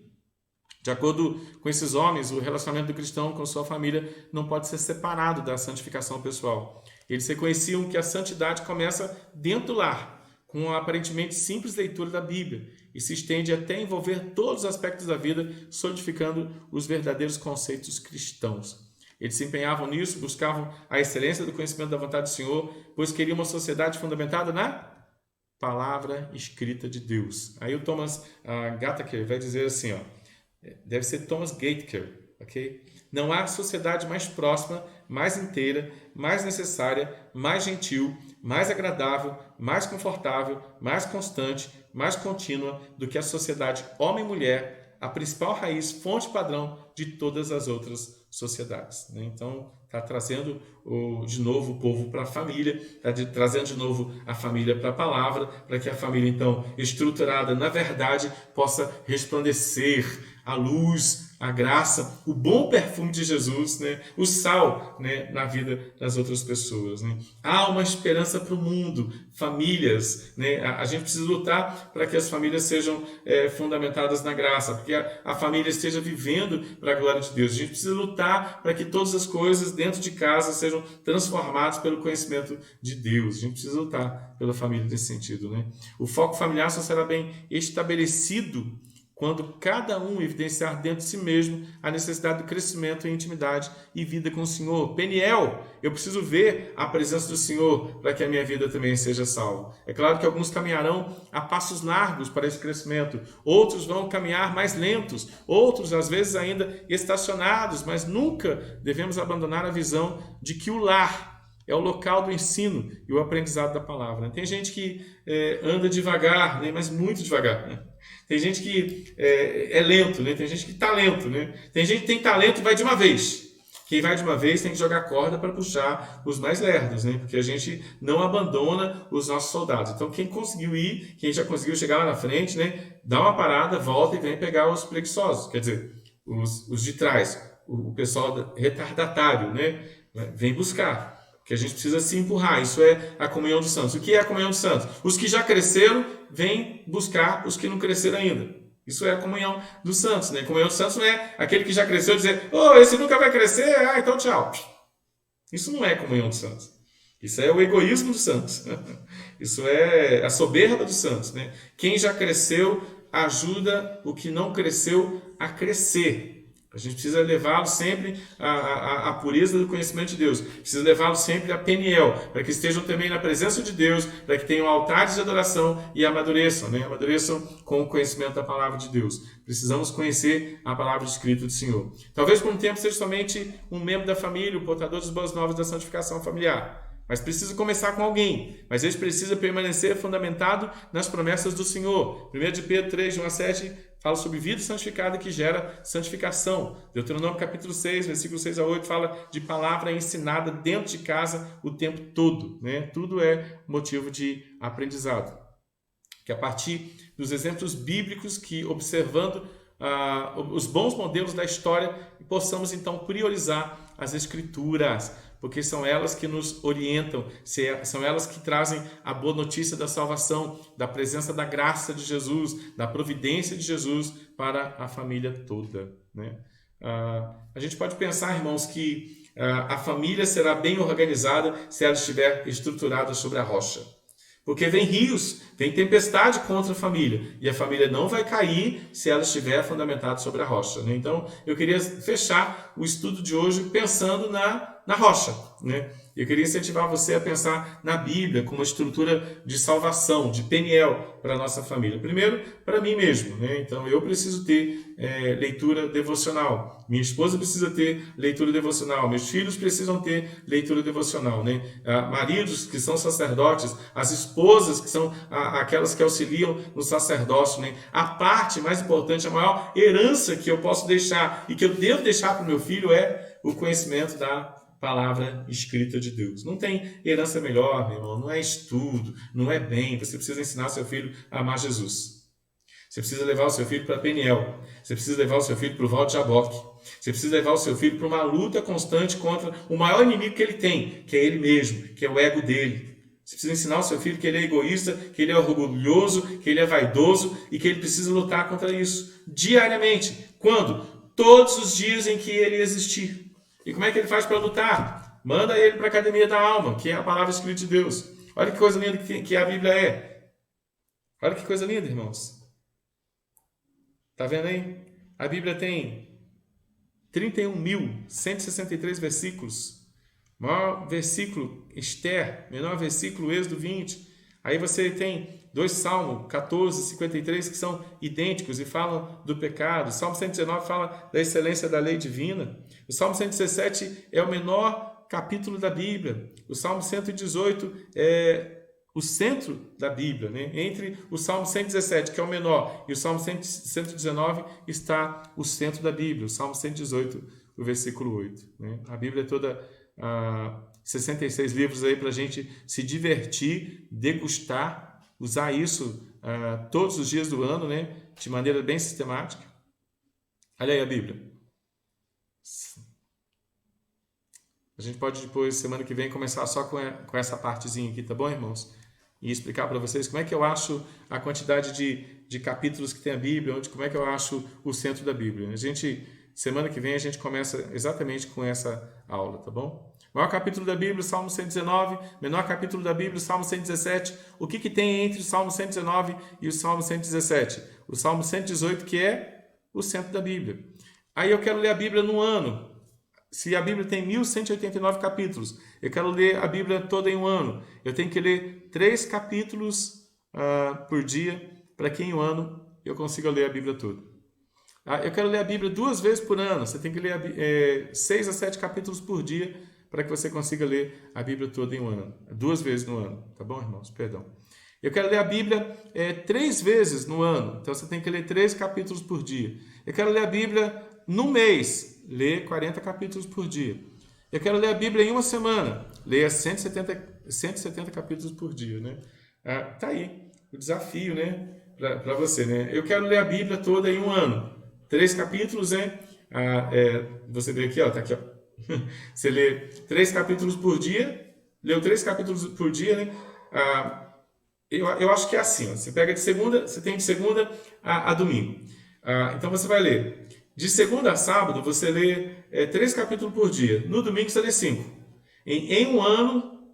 De acordo com esses homens, o relacionamento do cristão com sua família não pode ser separado da santificação pessoal. Eles reconheciam que a santidade começa dentro do lar, com a aparentemente simples leitura da Bíblia, e se estende até envolver todos os aspectos da vida, solidificando os verdadeiros conceitos cristãos. Eles se empenhavam nisso, buscavam a excelência do conhecimento da vontade do Senhor, pois queriam uma sociedade fundamentada na palavra escrita de Deus. Aí o Thomas Gattaker vai dizer assim, deve ser Thomas Gattaker, ok? Não há sociedade mais próxima, mais inteira, mais necessária, mais gentil, mais agradável, mais confortável, mais constante, mais contínua do que a sociedade homem-mulher, a principal raiz, fonte padrão de todas as outras sociedades. Então, está trazendo de novo o povo para a família, está trazendo de novo a família para a palavra, para que a família, então, estruturada na verdade, possa resplandecer a luz, a graça, o bom perfume de Jesus, né? O sal, né? Na vida das outras pessoas. Né? Há uma esperança para o mundo, famílias. Né? A gente precisa lutar para que as famílias sejam fundamentadas na graça, para que a família esteja vivendo para a glória de Deus. A gente precisa lutar para que todas as coisas dentro de casa sejam transformadas pelo conhecimento de Deus. A gente precisa lutar pela família nesse sentido. Né? O foco familiar só será bem estabelecido quando cada um evidenciar dentro de si mesmo a necessidade do crescimento em intimidade e vida com o Senhor. Peniel, eu preciso ver a presença do Senhor para que a minha vida também seja salva. É claro que alguns caminharão a passos largos para esse crescimento, outros vão caminhar mais lentos, outros às vezes ainda estacionados, mas nunca devemos abandonar a visão de que o lar é o local do ensino e o aprendizado da palavra. Tem gente que anda devagar, né? Mas muito devagar. Né? Tem gente que é lento, né? Tem gente que está lento. Né? Tem gente que tem talento e vai de uma vez. Quem vai de uma vez tem que jogar corda para puxar os mais lerdos, né? Porque a gente não abandona os nossos soldados. Então, quem conseguiu ir, quem já conseguiu chegar lá na frente, né? Dá uma parada, volta e vem pegar os preguiçosos. Quer dizer, os de trás, o pessoal retardatário, né? Vem buscar. Que a gente precisa se empurrar. Isso é a comunhão dos santos. O que é a comunhão dos santos? Os que já cresceram, vêm buscar os que não cresceram ainda. Isso é a comunhão dos santos. Né? A comunhão dos santos não é aquele que já cresceu e dizer, esse nunca vai crescer, então tchau. Isso não é a comunhão dos santos. Isso é o egoísmo dos santos. Isso é a soberba dos santos. Né? Quem já cresceu ajuda o que não cresceu a crescer. A gente precisa levá-lo sempre à pureza do conhecimento de Deus. Precisa levá-lo sempre a Peniel, para que estejam também na presença de Deus, para que tenham altares de adoração e amadureçam, né? Amadureçam com o conhecimento da palavra de Deus. Precisamos conhecer a palavra escrita do Senhor. Talvez por um tempo seja somente um membro da família, o portador das boas novas da santificação familiar. Mas precisa começar com alguém. Mas ele precisa permanecer fundamentado nas promessas do Senhor. 1 de Pedro 3, de 1 a 7, fala sobre vida santificada que gera santificação. Deuteronômio capítulo 6, versículo 6 a 8, fala de palavra ensinada dentro de casa o tempo todo. Né? Tudo é motivo de aprendizado. Que a partir dos exemplos bíblicos que, observando os bons modelos da história, possamos então priorizar as Escrituras, porque são elas que nos orientam, são elas que trazem a boa notícia da salvação, da presença da graça de Jesus, da providência de Jesus para a família toda. Né? A gente pode pensar, irmãos, que a família será bem organizada se ela estiver estruturada sobre a rocha. Porque vem rios, vem tempestade contra a família. E a família não vai cair se ela estiver fundamentada sobre a rocha. Né? Então, eu queria fechar o estudo de hoje pensando na rocha. Né? Eu queria incentivar você a pensar na Bíblia como uma estrutura de salvação, de Peniel para a nossa família. Primeiro, para mim mesmo. Né? Então, eu preciso ter leitura devocional. Minha esposa precisa ter leitura devocional. Meus filhos precisam ter leitura devocional. Né? Maridos que são sacerdotes, as esposas que são aquelas que auxiliam no sacerdócio. Né? A parte mais importante, a maior herança que eu posso deixar e que eu devo deixar para o meu filho é o conhecimento da palavra escrita de Deus. Não tem herança melhor, meu irmão. Não é estudo, não é bem. Você precisa ensinar seu filho a amar Jesus. Você precisa levar o seu filho para Peniel. Você precisa levar o seu filho para o Val de Jaboque. Você precisa levar o seu filho para uma luta constante contra o maior inimigo que ele tem, que é ele mesmo, que é o ego dele. Você precisa ensinar o seu filho que ele é egoísta, que ele é orgulhoso, que ele é vaidoso e que ele precisa lutar contra isso diariamente. Quando? Todos os dias em que ele existir. E como é que ele faz para lutar? Manda ele para a academia da alma, que é a palavra escrita de Deus. Olha que coisa linda que a Bíblia é. Olha que coisa linda, irmãos. Está vendo aí? A Bíblia tem 31.163 versículos. Maior versículo, Esther. Menor versículo, Êxodo 20. Aí você tem 2 Salmos, 14 e 53, que são idênticos e falam do pecado. O Salmo 119 fala da excelência da lei divina. O Salmo 117 é o menor capítulo da Bíblia. O Salmo 118 é o centro da Bíblia. Né? Entre o Salmo 117, que é o menor, e o Salmo 119 está o centro da Bíblia. O Salmo 118, o versículo 8. Né? A Bíblia é toda 66 livros aí para a gente se divertir, degustar, usar isso todos os dias do ano, né? De maneira bem sistemática. Olha aí a Bíblia. A gente pode depois, semana que vem, começar só com essa partezinha aqui, tá bom, irmãos? E explicar para vocês como é que eu acho a quantidade de capítulos que tem a Bíblia, como é que eu acho o centro da Bíblia. A gente semana que vem a gente começa exatamente com essa aula, tá bom? Maior capítulo da Bíblia, Salmo 119. Menor capítulo da Bíblia, Salmo 117. O que tem entre o Salmo 119 e o Salmo 117? O Salmo 118, que é o centro da Bíblia. Aí eu quero ler a Bíblia no ano. Se a Bíblia tem 1189 capítulos, eu quero ler a Bíblia toda em um ano. Eu tenho que ler 3 capítulos por dia, para que em um ano eu consiga ler a Bíblia toda. Eu quero ler a Bíblia 2 vezes por ano. Você tem que ler 6 a 7 capítulos por dia, para que você consiga ler a Bíblia toda em um ano. 2 vezes no ano. Tá bom, irmãos? Perdão. Eu quero ler a Bíblia 3 vezes no ano. Então, você tem que ler 3 capítulos por dia. Eu quero ler a Bíblia no mês. Ler 40 capítulos por dia. Eu quero ler a Bíblia em uma semana. Leia 170 capítulos por dia, né? Tá aí o desafio, né? Para você, né? Eu quero ler a Bíblia toda em um ano. 3 capítulos, né? Você vê aqui, ó, tá aqui, ó. Você lê 3 capítulos por dia. Leu 3 capítulos por dia, né? Eu acho que é assim, ó. Você pega de segunda, você tem de segunda a domingo. Então você vai ler. De segunda a sábado, você lê 3 capítulos por dia. No domingo, você lê 5. Em um ano,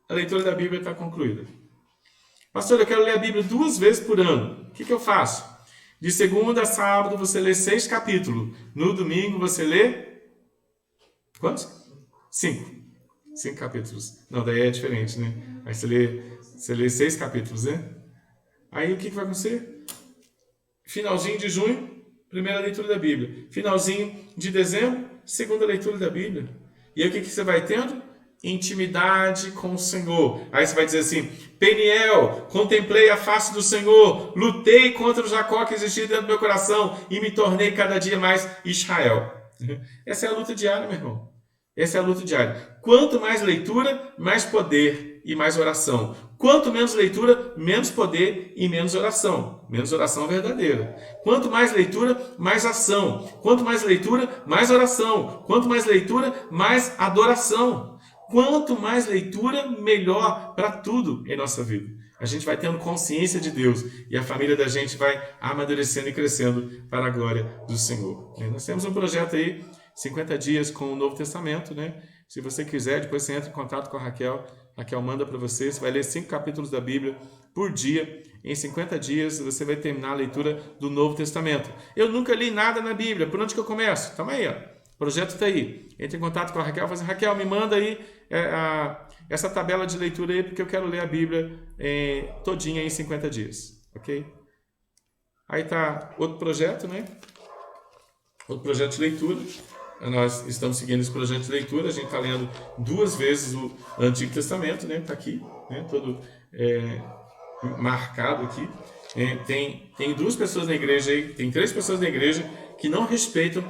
a leitura da Bíblia está concluída. Pastor, eu quero ler a Bíblia 2 vezes por ano. O que eu faço? De segunda a sábado, você lê 6 capítulos. No domingo, você lê... Quantos? 5. 5 capítulos. Não, daí é diferente, né? Aí você lê 6 capítulos, né? Aí o que vai acontecer? Finalzinho de junho, primeira leitura da Bíblia. Finalzinho de dezembro, segunda leitura da Bíblia. E aí o que você vai tendo? Intimidade com o Senhor. Aí você vai dizer assim: Peniel, contemplei a face do Senhor, lutei contra o Jacó que existia dentro do meu coração e me tornei cada dia mais Israel. Essa é a luta diária, meu irmão. Essa é a luta diária. Quanto mais leitura, mais poder e mais oração. Quanto menos leitura, menos poder e menos oração. Menos oração verdadeira. Quanto mais leitura, mais ação. Quanto mais leitura, mais oração. Quanto mais leitura, mais adoração. Quanto mais leitura, melhor para tudo em nossa vida. A gente vai tendo consciência de Deus e a família da gente vai amadurecendo e crescendo para a glória do Senhor. Nós temos um projeto aí, 50 dias com o Novo Testamento, né? Se você quiser, depois você entra em contato com a Raquel. A Raquel manda para você. Você vai ler 5 capítulos da Bíblia por dia. Em 50 dias você vai terminar a leitura do Novo Testamento. Eu nunca li nada na Bíblia. Por onde que eu começo? Tamo aí, ó. O projeto está aí. Entre em contato com a Raquel. Fala assim: Raquel, me manda aí essa tabela de leitura aí, porque eu quero ler a Bíblia todinha em 50 dias. Ok? Aí tá outro projeto, né? Outro projeto de leitura. Nós estamos seguindo esse projeto de leitura. A gente está lendo 2 vezes o Antigo Testamento, né? Está aqui, né? Todo marcado aqui. Tem 2 pessoas na igreja aí, tem 3 pessoas na igreja que não respeitam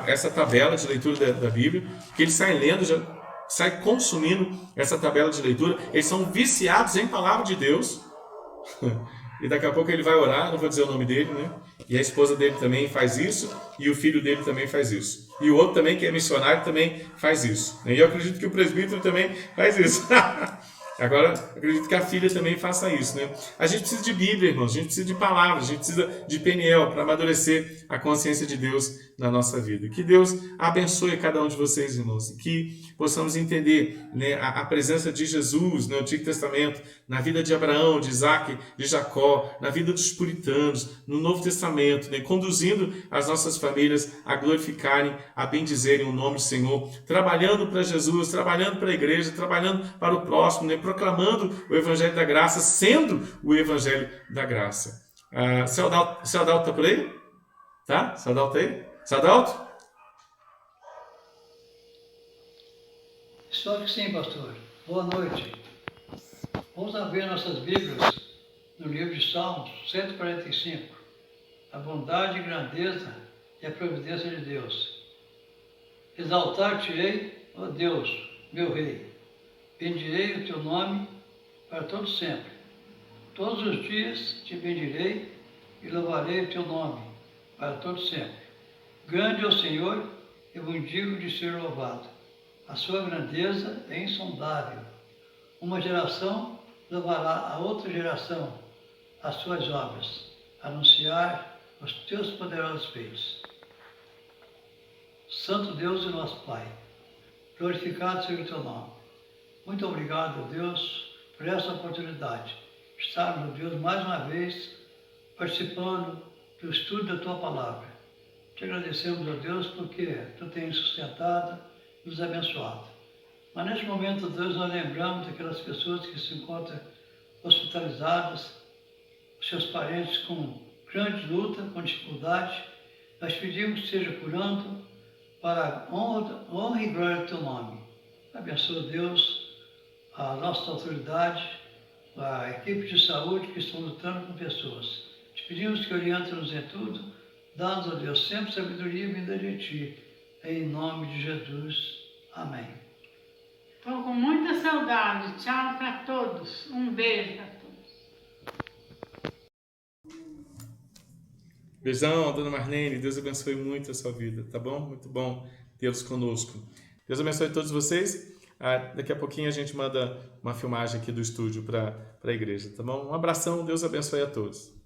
essa tabela de leitura da Bíblia, que eles saem lendo, já saem consumindo essa tabela de leitura. Eles são viciados em palavra de Deus. E daqui a pouco ele vai orar, não vou dizer o nome dele, né? E a esposa dele também faz isso, e o filho dele também faz isso. E o outro também, que é missionário, também faz isso. E eu acredito que o presbítero também faz isso. Agora, acredito que a filha também faça isso, né? A gente precisa de Bíblia, irmãos. A gente precisa de palavras. A gente precisa de Peniel para amadurecer a consciência de Deus na nossa vida. Que Deus abençoe cada um de vocês, irmãos. E que possamos entender, né, a presença de Jesus no Antigo Testamento, na vida de Abraão, de Isaac, de Jacó, na vida dos puritanos, no Novo Testamento, né, conduzindo as nossas famílias a glorificarem, a bendizerem o nome do Senhor, trabalhando para Jesus, trabalhando para a igreja, trabalhando para o próximo, né, proclamando o Evangelho da Graça, sendo o Evangelho da Graça. Seu Adalto está por aí? Tá? Seu Adalto está aí? Seu Adalto? Estou aqui sim, pastor. Boa noite. Vamos abrir nossas Bíblias no livro de Salmos 145. A bondade, grandeza e a providência de Deus. Exaltar-te-ei, ó Deus, meu Rei. Bendirei o teu nome para todo sempre. Todos os dias te bendirei e louvarei o teu nome para todo sempre. Grande é o Senhor e muito digno de ser louvado. A sua grandeza é insondável. Uma geração louvará a outra geração as suas obras, anunciar os teus poderosos feitos. Santo Deus e nosso Pai, glorificado seja o teu nome. Muito obrigado, Deus, por essa oportunidade de estarmos, Deus, mais uma vez participando do estudo da tua palavra. Te agradecemos, ó Deus, porque tu tens sustentado e nos abençoado. Mas neste momento, Deus, nós lembramos daquelas pessoas que se encontram hospitalizadas, seus parentes com grande luta, com dificuldade. Nós pedimos que esteja curando para a honra e glória do teu nome. Abençoa, Deus, a nossa autoridade, a equipe de saúde que estão lutando com pessoas. Te pedimos que oriente-nos em tudo, dando, ó Deus, sempre sabedoria vinda de ti. Em nome de Jesus. Amém. Estou com muita saudade. Tchau para todos. Um beijo para todos. Beijão, dona Marlene. Deus abençoe muito a sua vida, tá bom? Muito bom tê-los conosco. Deus abençoe todos vocês. Daqui a pouquinho a gente manda uma filmagem aqui do estúdio para a igreja, tá bom? Um abração, Deus abençoe a todos.